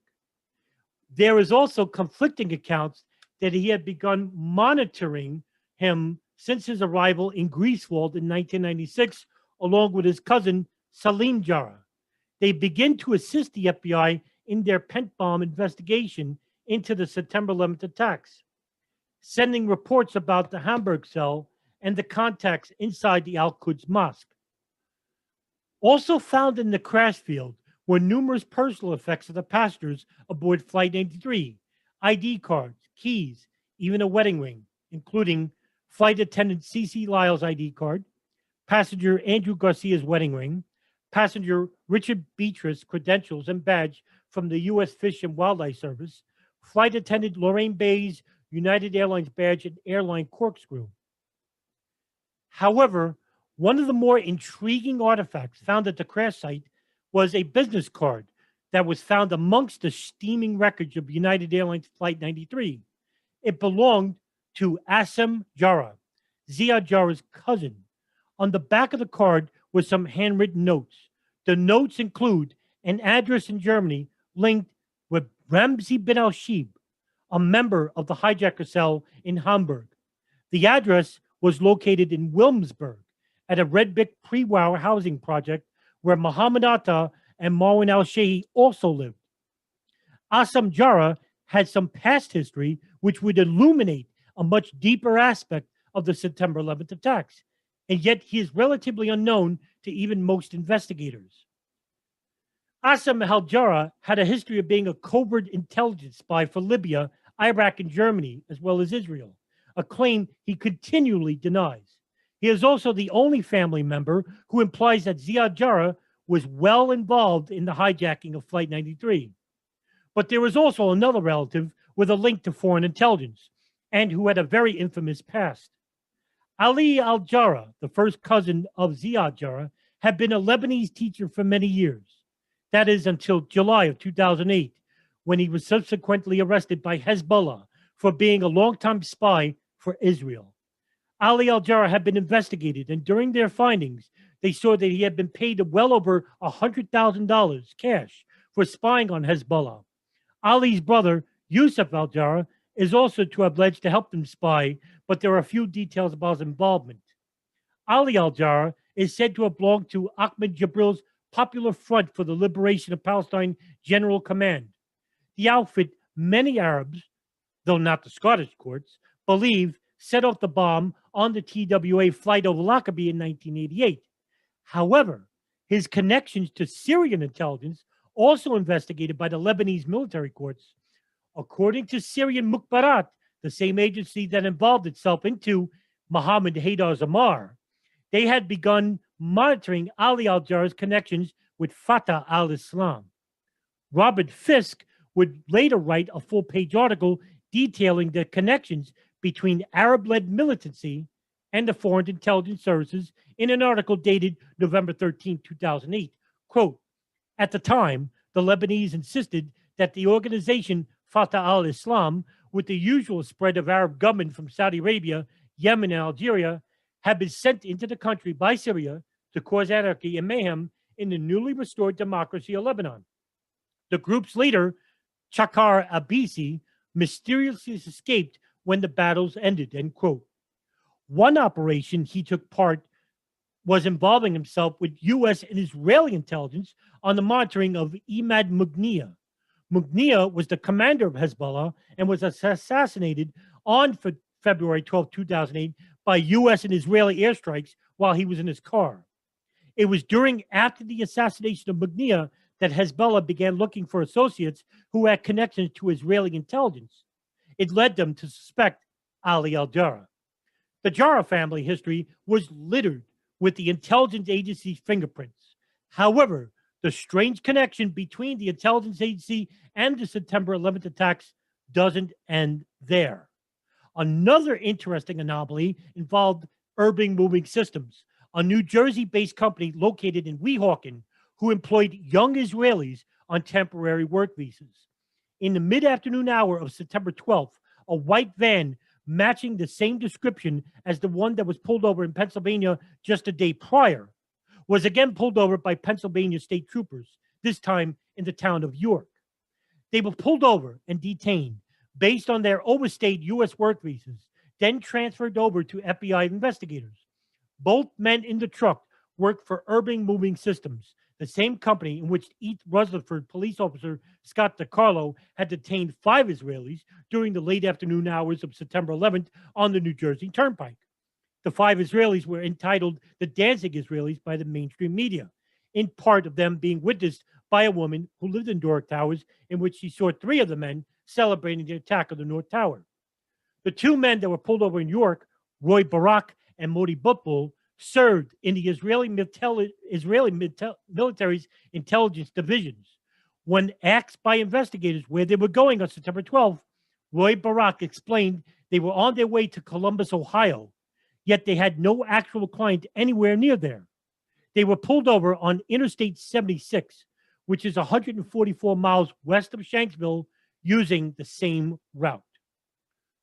There is also conflicting accounts that he had begun monitoring him since his arrival in Greifswald in 1996, along with his cousin Salim Jarrah. They begin to assist the FBI in their pent bomb investigation into the September 11th attacks, sending reports about the Hamburg cell and the contacts inside the Al-Quds Mosque. Also found in the crash field were numerous personal effects of the passengers aboard Flight 93, ID cards, keys, even a wedding ring, including flight attendant C.C. Lyle's ID card, passenger Andrew Garcia's wedding ring, passenger Richard Beatrice credentials and badge from the U.S. Fish and Wildlife Service, flight attendant Lorraine Bay's United Airlines badge and airline corkscrew. However, one of the more intriguing artifacts found at the crash site was a business card that was found amongst the steaming wreckage of United Airlines Flight 93. It belonged to Assem Jarrah, Ziad Jarrah's cousin. On the back of the card were some handwritten notes. The notes include an address in Germany linked with Ramzi bin al-Shib, a member of the hijacker cell in Hamburg. The address was located in Wilmsburg at a red brick pre-war housing project where Muhammad Atta and Marwan al-Shehi also lived. Assem Jarrah had some past history which would illuminate a much deeper aspect of the September 11th attacks, and yet he is relatively unknown to even most investigators. Assem al-Jarrah had a history of being a covert intelligence spy for Libya, Iraq, and Germany, as well as Israel, a claim he continually denies. He is also the only family member who implies that Ziad Jarrah was well involved in the hijacking of Flight 93. But there is also another relative with a link to foreign intelligence and who had a very infamous past. Ali al-Jarrah, the first cousin of Ziad Jarrah, had been a Lebanese teacher for many years. That is until July of 2008, when he was subsequently arrested by Hezbollah for being a longtime spy for Israel. Ali al-Jarrah had been investigated, and during their findings, they saw that he had been paid well over $100,000 cash for spying on Hezbollah. Ali's brother, Yusuf al-Jarrah, is also to have pledged to help them spy, but there are few details about his involvement. Ali al-Jarrah is said to have belonged to Ahmed Jibril's Popular Front for the Liberation of Palestine General Command. The outfit many Arabs, though not the Scottish courts, believe set off the bomb on the TWA flight over Lockerbie in 1988. However, his connections to Syrian intelligence, also investigated by the Lebanese military courts, according to Syrian Mukhbarat, the same agency that involved itself into Mohammed Haydar Zamar, they had begun monitoring Ali al-Jarrah's connections with Fatah al-Islam. Robert Fisk would later write a full-page article detailing the connections between Arab-led militancy and the foreign intelligence services in an article dated November 13, 2008. Quote, at the time, the Lebanese insisted that the organization Fatah al-Islam, with the usual spread of Arab gunmen from Saudi Arabia, Yemen, and Algeria, had been sent into the country by Syria to cause anarchy and mayhem in the newly restored democracy of Lebanon. The group's leader, Chakar Abisi, mysteriously escaped when the battles ended, end quote. One operation he took part was involving himself with U.S. and Israeli intelligence on the monitoring of Imad Mughniya. Mughniya was the commander of Hezbollah and was assassinated on February 12, 2008 by U.S. and Israeli airstrikes while he was in his car. It was after the assassination of Mughniya that Hezbollah began looking for associates who had connections to Israeli intelligence. It led them to suspect Ali al-Jarrah. The Jarrah family history was littered with the intelligence agency's fingerprints. However, the strange connection between the intelligence agency and the September 11th attacks doesn't end there. Another interesting anomaly involved Urban Moving Systems, a New Jersey-based company located in Weehawken, who employed young Israelis on temporary work visas. In the mid-afternoon hour of September 12th, a white van matching the same description as the one that was pulled over in Pennsylvania just a day prior was again pulled over by Pennsylvania state troopers, this time in the town of York. They were pulled over and detained based on their overstayed U.S. work visas, then transferred over to FBI investigators. Both men in the truck worked for Urban Moving Systems, the same company in which East Rutherford police officer Scott DiCarlo had detained 5 Israelis during the late afternoon hours of September 11th on the New Jersey Turnpike. The 5 Israelis were entitled the Danzig Israelis by the mainstream media, in part of them being witnessed by a woman who lived in Doric Towers, in which she saw 3 of the men celebrating the attack of the North Tower. The 2 men that were pulled over in York, Roy Barak and Modi Butbul, served in the Israeli military's intelligence divisions. When asked by investigators where they were going on September 12th, Roy Barak explained they were on their way to Columbus, Ohio, yet they had no actual client anywhere near there. They were pulled over on Interstate 76, which is 144 miles west of Shanksville, using the same route.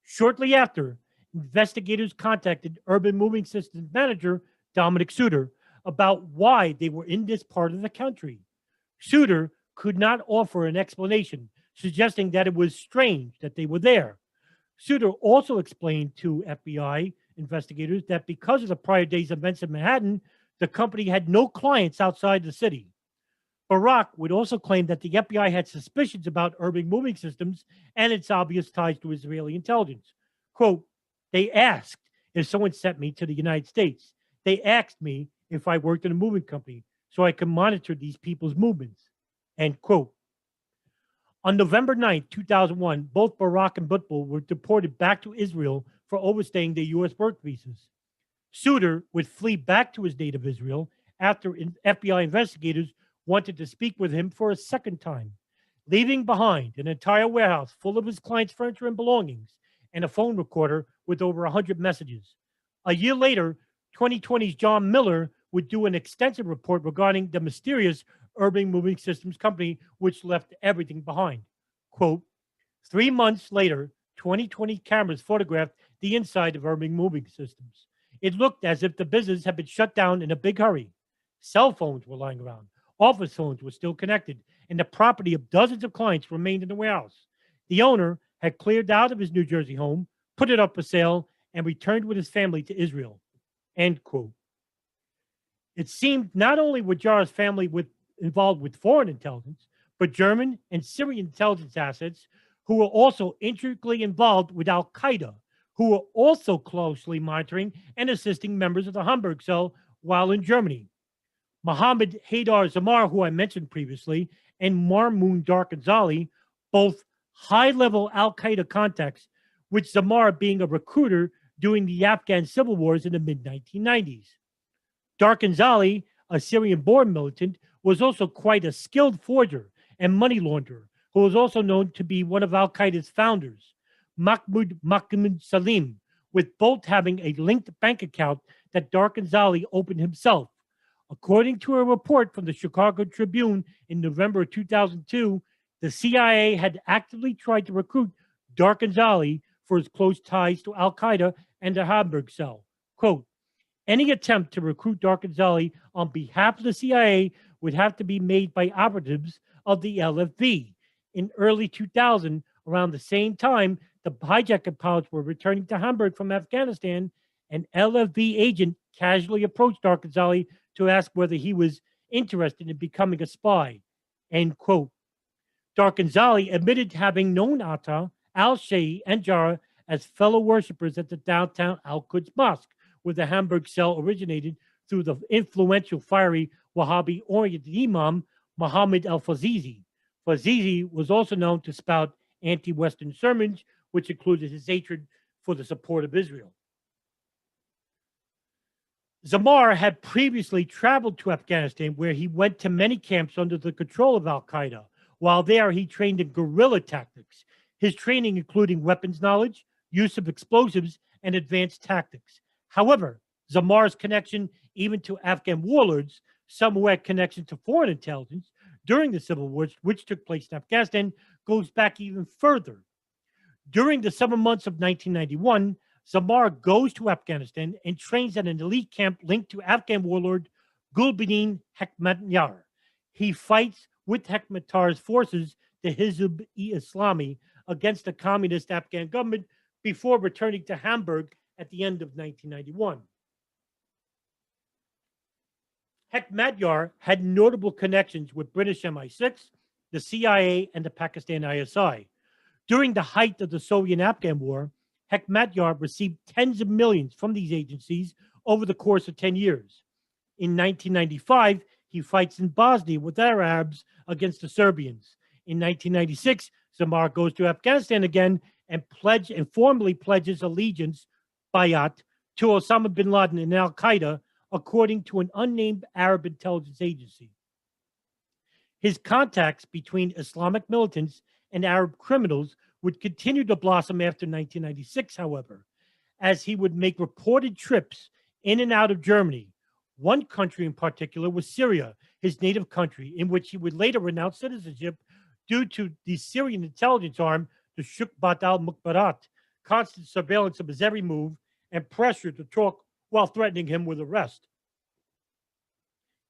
Shortly after, investigators contacted Urban Moving Systems manager Dominic Suter about why they were in this part of the country. Suter could not offer an explanation, suggesting that it was strange that they were there. Suter also explained to FBI investigators that because of the prior day's events in Manhattan, the company had no clients outside the city. Barak would also claim that the FBI had suspicions about Urban Moving Systems and its obvious ties to Israeli intelligence. Quote, they asked if someone sent me to the United States. They asked me if I worked in a moving company so I could monitor these people's movements. End quote. On November 9, 2001, both Barak and Butbul were deported back to Israel for overstaying their U.S. work visas. Suter would flee back to his native Israel after FBI investigators wanted to speak with him for a second time, leaving behind an entire warehouse full of his client's furniture and belongings and a phone recorder with over 100 messages. A year later, 2020's John Miller would do an extensive report regarding the mysterious Urban Moving Systems company, which left everything behind. Quote, 3 months later, 2020 cameras photographed the inside of Urban Moving Systems. It looked as if the business had been shut down in a big hurry. Cell phones were lying around. Office phones were still connected, and the property of dozens of clients remained in the warehouse. The owner had cleared out of his New Jersey home, put it up for sale, and returned with his family to Israel. End quote. It seemed not only were Jarrah's family involved with foreign intelligence, but German and Syrian intelligence assets who were also intricately involved with Al-Qaeda, who were also closely monitoring and assisting members of the Hamburg cell while in Germany. Mohammed Haydar Zamar, who I mentioned previously, and Marmoon Darkanzali, both high-level Al-Qaeda contacts, with Zamar being a recruiter during the Afghan civil wars in the mid-1990s. Darkanzali, a Syrian-born militant, was also quite a skilled forger and money launderer, who was also known to be one of Al-Qaeda's founders, Mahmoud Salim, with both having a linked bank account that Darkanzali opened himself. According to a report from the Chicago Tribune in November 2002, the CIA had actively tried to recruit Darkanzali for his close ties to Al-Qaeda and the Hamburg cell. Quote, any attempt to recruit Darkanzali on behalf of the CIA would have to be made by operatives of the LFV. In early 2000, around the same time, the hijacker pilots were returning to Hamburg from Afghanistan. An LFV agent casually approached Darkanzali to ask whether he was interested in becoming a spy. End quote. Darkanzali admitted having known Atta, al-Shai, and Jarrah as fellow worshippers at the downtown Al-Quds Mosque, where the Hamburg cell originated through the influential fiery Wahhabi-oriented Imam Muhammad al-Fazizi. Fazizi was also known to spout anti-Western sermons, which included his hatred for the support of Israel. Zamar had previously traveled to Afghanistan, where he went to many camps under the control of al-Qaeda. While there, he trained in guerrilla tactics, his training including weapons knowledge, use of explosives, and advanced tactics. However, Zamar's connection even to Afghan warlords, some who had connection to foreign intelligence during the civil wars, which took place in Afghanistan, goes back even further. During the summer months of 1991, Zamar goes to Afghanistan and trains at an elite camp linked to Afghan warlord Gulbuddin Hekmatyar. He fights with Hekmatyar's forces, the Hizb-e-Islami, against the communist Afghan government before returning to Hamburg at the end of 1991. Hekmatyar had notable connections with British MI6, the CIA, and the Pakistan ISI. During the height of the Soviet-Afghan War, Hekmatyar received tens of millions from these agencies over the course of 10 years. In 1995, he fights in Bosnia with Arabs against the Serbians. In 1996, Zamar goes to Afghanistan again and formally pledges allegiance, bayat, to Osama bin Laden and al-Qaeda, according to an unnamed Arab intelligence agency. His contacts between Islamic militants and Arab criminals would continue to blossom after 1996, however, as he would make reported trips in and out of Germany. One country in particular was Syria, his native country, in which he would later renounce citizenship due to the Syrian intelligence arm, the Shukbat al-Mukbarat, constant surveillance of his every move and pressure to talk while threatening him with arrest.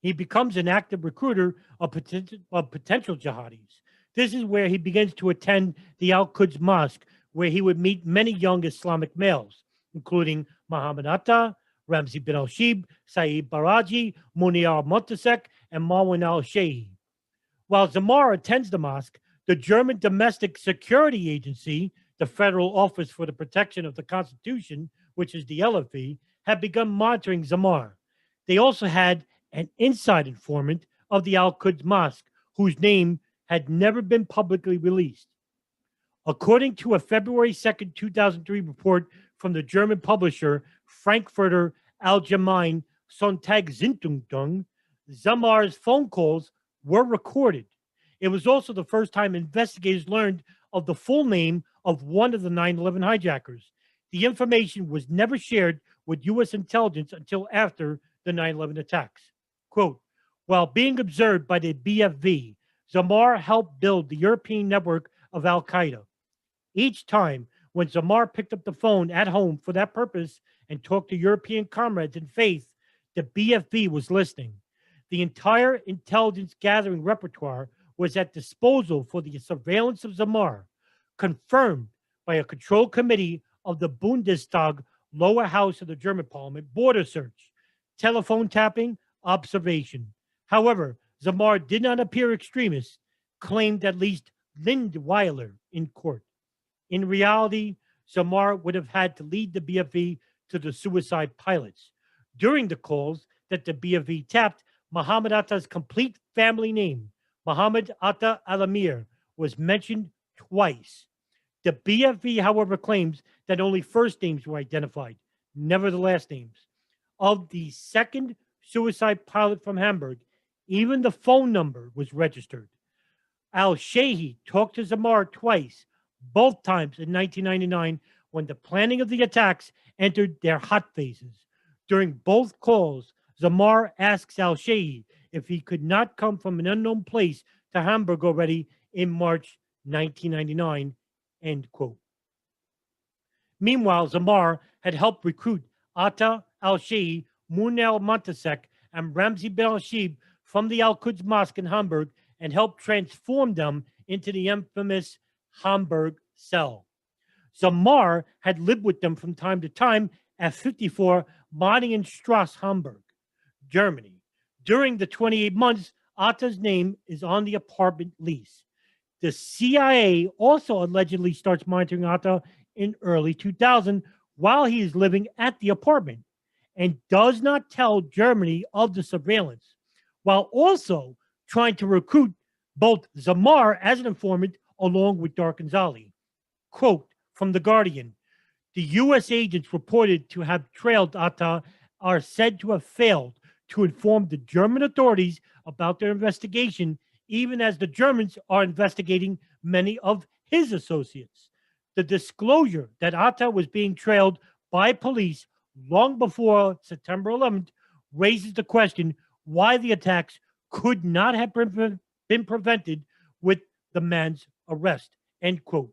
He becomes an active recruiter of potential jihadis. This is where he begins to attend the Al-Quds Mosque, where he would meet many young Islamic males, including Muhammad Atta, Ramzi bin al-Shib, Saeed Baraji, Munir al-Montasek, and Marwan al-Shehi. While Zamar attends the mosque, the German Domestic Security Agency, the Federal Office for the Protection of the Constitution, which is the LFE, had begun monitoring Zamar. They also had an inside informant of the Al-Quds Mosque, whose name had never been publicly released. According to a February 2nd, 2003 report from the German publisher Frankfurter Allgemeine Sonntagszeitung, Zamar's phone calls were recorded. It was also the first time investigators learned of the full name of one of the 9/11 hijackers. The information was never shared with U.S. intelligence until after the 9/11 attacks. Quote, while being observed by the BFV, Zamar helped build the European network of al-Qaeda. Each time when Zamar picked up the phone at home for that purpose and talked to European comrades in faith, the BFV was listening. The entire intelligence gathering repertoire was at disposal for the surveillance of Zamar, confirmed by a control committee of the Bundestag, lower house of the German parliament, border search, telephone tapping, observation. However, Zamar did not appear extremist, claimed at least Lindweiler in court. In reality, Zamar would have had to lead the BFV to the suicide pilots. During the calls that the BFV tapped, Muhammad Atta's complete family name, Muhammad Atta al-Amir, was mentioned twice. The BFV, however, claims that only first names were identified, never the last names. Of the second suicide pilot from Hamburg, even the phone number was registered. Al-Shehi talked to Zamar twice, both times in 1999, when the planning of the attacks entered their hot phases. During both calls, Zamar asks Al-Shehi if he could not come from an unknown place to Hamburg already in March 1999, end quote. Meanwhile, Zamar had helped recruit Atta al-Shehi, Munir al-Montasek, and Ramzi bin al-Shib from the Al-Quds Mosque in Hamburg and helped transform them into the infamous Hamburg cell. Zamar had lived with them from time to time at 54 Marienstrasse, Hamburg, Germany. During the 28 months, Atta's name is on the apartment lease. The CIA also allegedly starts monitoring Atta in early 2000 while he is living at the apartment and does not tell Germany of the surveillance, while also trying to recruit both Zamar as an informant along with Darkenzali. Quote from The Guardian, the U.S. agents reported to have trailed Atta are said to have failed to inform the German authorities about their investigation, even as the Germans are investigating many of his associates. The disclosure that Atta was being trailed by police long before September 11th raises the question why the attacks could not have been prevented with the man's arrest. End quote.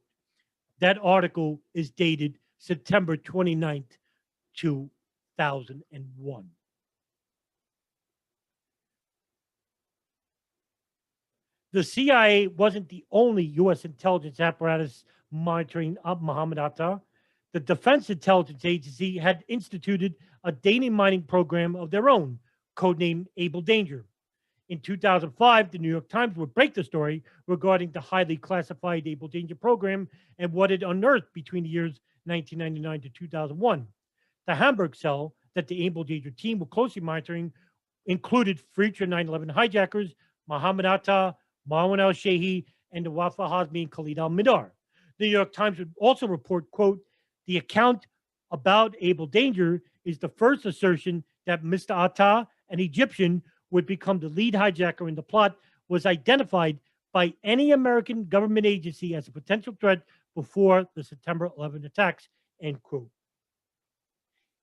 That article is dated September 29th, 2001. The CIA wasn't the only U.S. intelligence apparatus monitoring Muhammad Atta. The Defense Intelligence Agency had instituted a data mining program of their own, codenamed Able Danger. In 2005, the New York Times would break the story regarding the highly classified Able Danger program and what it unearthed between the years 1999 to 2001. The Hamburg cell that the Able Danger team were closely monitoring included future 9/11 hijackers Muhammad Atta, Marwan al-Shehi, and the Wafa Hazmi and Khalid al-Midar. The New York Times would also report, quote, the account about Able Danger is the first assertion that Mr. Atta, an Egyptian, would become the lead hijacker in the plot, was identified by any American government agency as a potential threat before the September 11 attacks, end quote.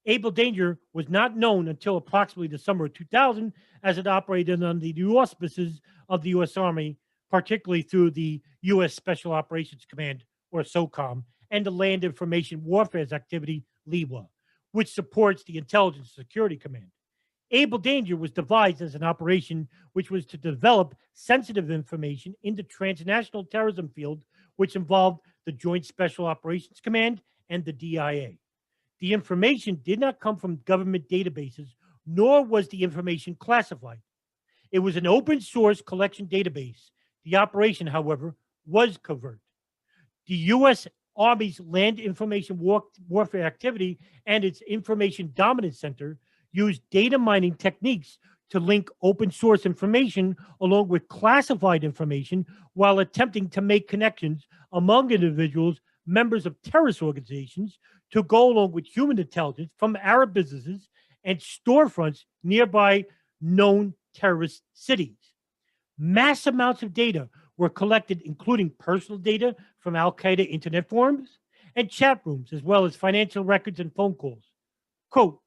Able Danger was not known until approximately the summer of 2000, as it operated under the auspices of the U.S. Army, particularly through the U.S. Special Operations Command, or SOCOM, and the Land Information Warfare Activity, LIWA, which supports the Intelligence Security Command. Able Danger was devised as an operation which was to develop sensitive information in the transnational terrorism field, which involved the Joint Special Operations Command and the DIA. The information did not come from government databases, nor was the information classified. It was an open source collection database. The operation, however, was covert. The U.S. Army's Land Information Warfare Activity and its Information Dominance Center used data mining techniques to link open source information along with classified information while attempting to make connections among individuals, members of terrorist organizations, to go along with human intelligence from Arab businesses and storefronts nearby known terrorist cities. Mass amounts of data were collected, including personal data from Al-Qaeda internet forums and chat rooms, as well as financial records and phone calls. Quote,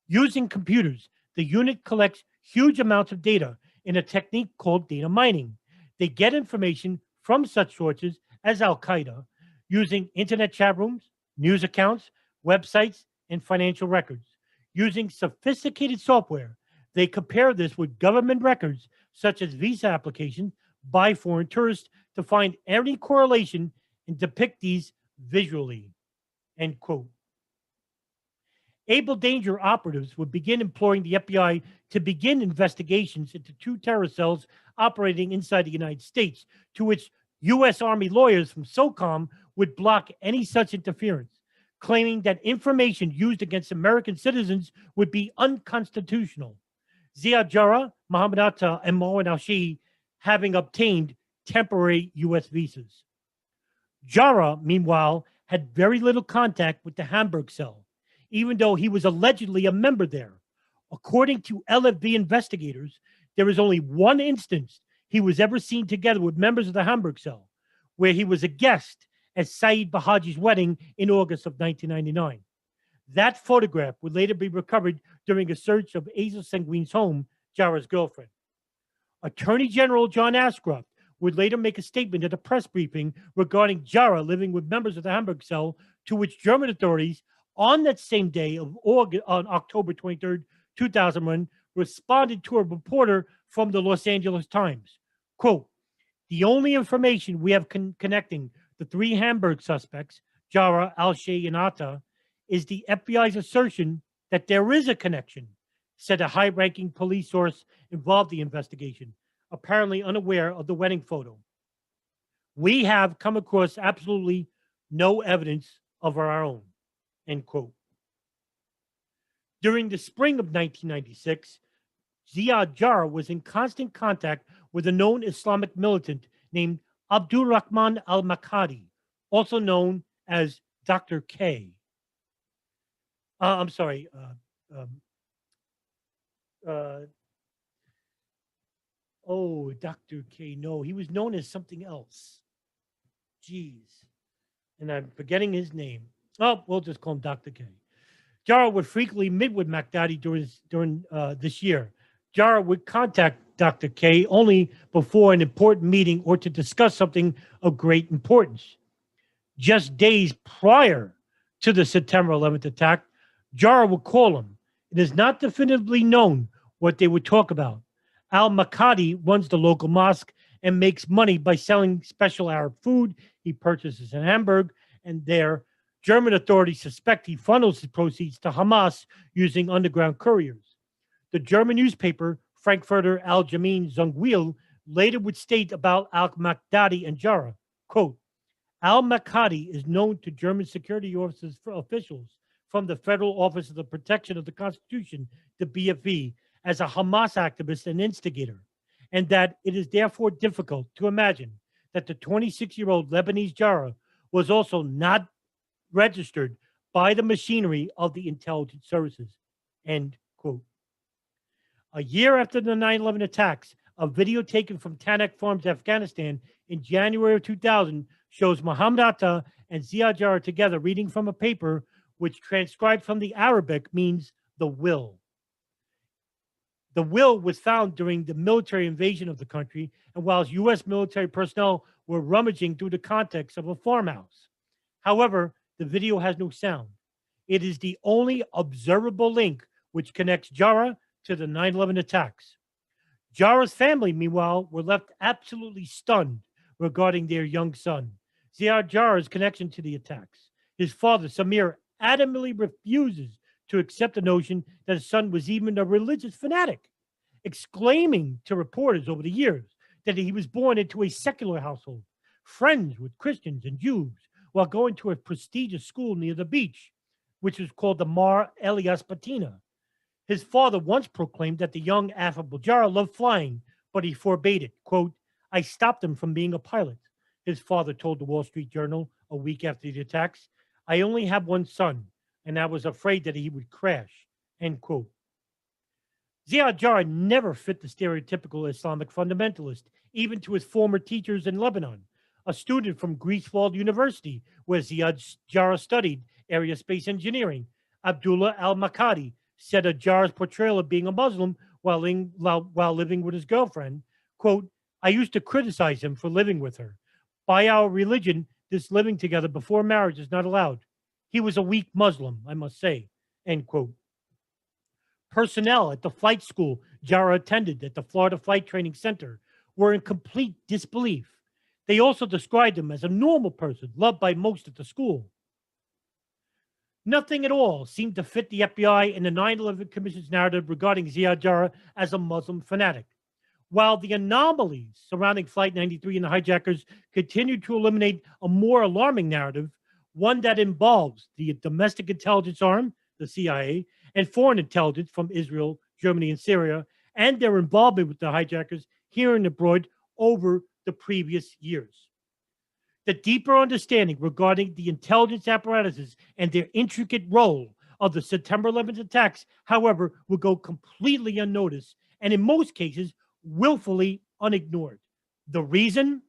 using computers, the unit collects huge amounts of data in a technique called data mining. They get information from such sources as Al-Qaeda using internet chat rooms, news accounts, websites, and financial records. Using sophisticated software, they compare this with government records such as visa applications by foreign tourists to find any correlation and depict these visually. End quote. Able Danger operatives would begin employing the FBI to begin investigations into two terrorist cells operating inside the United States, to which U.S. Army lawyers from SOCOM would block any such interference, claiming that information used against American citizens would be unconstitutional. Ziad Jarrah, Muhammad Atta, and Marwan al-Shehi having obtained temporary U.S. visas. Jarrah, meanwhile, had very little contact with the Hamburg cell, even though he was allegedly a member there. According to LFB investigators, there is only one instance he was ever seen together with members of the Hamburg cell, where he was a guest at Saeed Bahaji's wedding in August of 1999. That photograph would later be recovered during a search of Azel Senguin's home, Jarrah's girlfriend. Attorney General John Ashcroft would later make a statement at a press briefing regarding Jarrah living with members of the Hamburg cell, to which German authorities on that same day of on October 23rd, 2001, responded to a reporter from the Los Angeles Times. Quote, the only information we have connecting the three Hamburg suspects, Jarrah, al-Shehi, and Atta, is the FBI's assertion that there is a connection, said a high-ranking police source involved in the investigation, apparently unaware of the wedding photo. We have come across absolutely no evidence of our own, end quote. During the spring of 1996, Ziad Jarrah was in constant contact with a known Islamic militant named Abdul Rahman al-Makadi, also known as Dr. K. Dr. K. No, he was known as something else. Jeez. And I'm forgetting his name. Oh, we'll just call him Dr. K. Jara would frequently meet with McDaddy during this year. Jara would contact Dr. K only before an important meeting or to discuss something of great importance. Just days prior to the September 11th attack, Jara would call him. It is not definitively known what they would talk about. Al-Makadi runs the local mosque and makes money by selling special Arab food he purchases in Hamburg, and there German authorities suspect he funnels his proceeds to Hamas using underground couriers. The German newspaper Frankfurter Allgemeine Zungenwil later would state about al-Makdadi and Jara, quote, al-Makdadi is known to German security officials from the Federal Office of the Protection of the Constitution, the BFV, as a Hamas activist and instigator, and that it is therefore difficult to imagine that the 26-year-old Lebanese Jara was also not registered by the machinery of the intelligence services, end quote. A year after the 9/11 attacks, a video taken from Tanak Farms, Afghanistan in January of 2000 shows Muhammad Atta and Ziad Jarrah together reading from a paper which transcribed from the Arabic means the will. The will was found during the military invasion of the country and while U.S. military personnel were rummaging through the contents of a farmhouse. However, the video has no sound. It is the only observable link which connects Jara to the 9/11 attacks. Jara's family, meanwhile, were left absolutely stunned regarding their young son, Ziad Jarrah's connection to the attacks. His father, Samir, adamantly refuses to accept the notion that his son was even a religious fanatic, exclaiming to reporters over the years that he was born into a secular household, friends with Christians and Jews, while going to a prestigious school near the beach, which was called the Mar Elias Patina. His father once proclaimed that the young, affable Jara loved flying, but he forbade it. Quote, I stopped him from being a pilot. His father told the Wall Street Journal a week after the attacks, I only have one son, and I was afraid that he would crash, end quote. Ziad Jarrah never fit the stereotypical Islamic fundamentalist, even to his former teachers in Lebanon. A student from Greifswald University, where Ziad Jarrah studied aerospace engineering, Abdullah al-Makadi, said of Jarrah's portrayal of being a Muslim while living with his girlfriend, quote, I used to criticize him for living with her. By our religion, this living together before marriage is not allowed. He was a weak Muslim, I must say, end quote. Personnel at the flight school Jarrah attended at the Florida Flight Training Center were in complete disbelief. They also described him as a normal person, loved by most at the school. Nothing at all seemed to fit the FBI and the 9/11 Commission's narrative regarding Ziad Jarrah as a Muslim fanatic. While the anomalies surrounding Flight 93 and the hijackers continued to eliminate a more alarming narrative, one that involves the domestic intelligence arm, the CIA, and foreign intelligence from Israel, Germany, and Syria, and their involvement with the hijackers here and abroad over the previous years. The deeper understanding regarding the intelligence apparatuses and their intricate role of the September 11th attacks, however, will go completely unnoticed and in most cases, willfully unignored. The reason?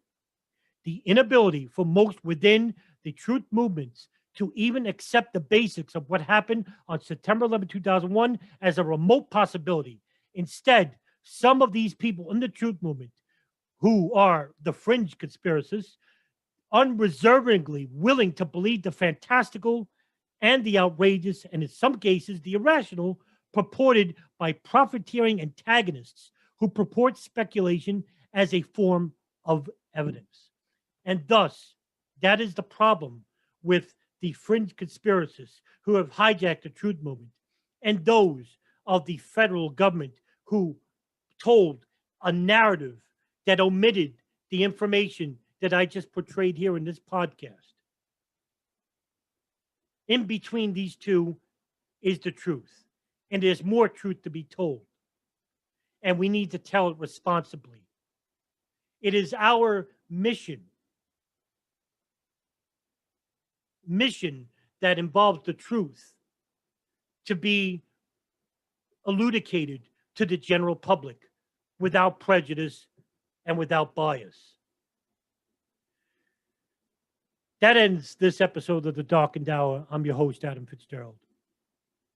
The inability for most within the truth movements to even accept the basics of what happened on September 11, 2001 as a remote possibility. Instead, some of these people in the truth movement, who are the fringe conspiracists, unreservedly willing to believe the fantastical and the outrageous, and in some cases, the irrational, purported by profiteering antagonists who purport speculation as a form of evidence. And thus, that is the problem with the fringe conspiracists who have hijacked the truth movement and those of the federal government who told a narrative that omitted the information that I just portrayed here in this podcast. In between these two is the truth, and there's more truth to be told, and we need to tell it responsibly. It is our mission that involves the truth to be elucidated to the general public without prejudice and without bias. That ends this episode of The Darkened Hour. I'm your host, Adam Fitzgerald.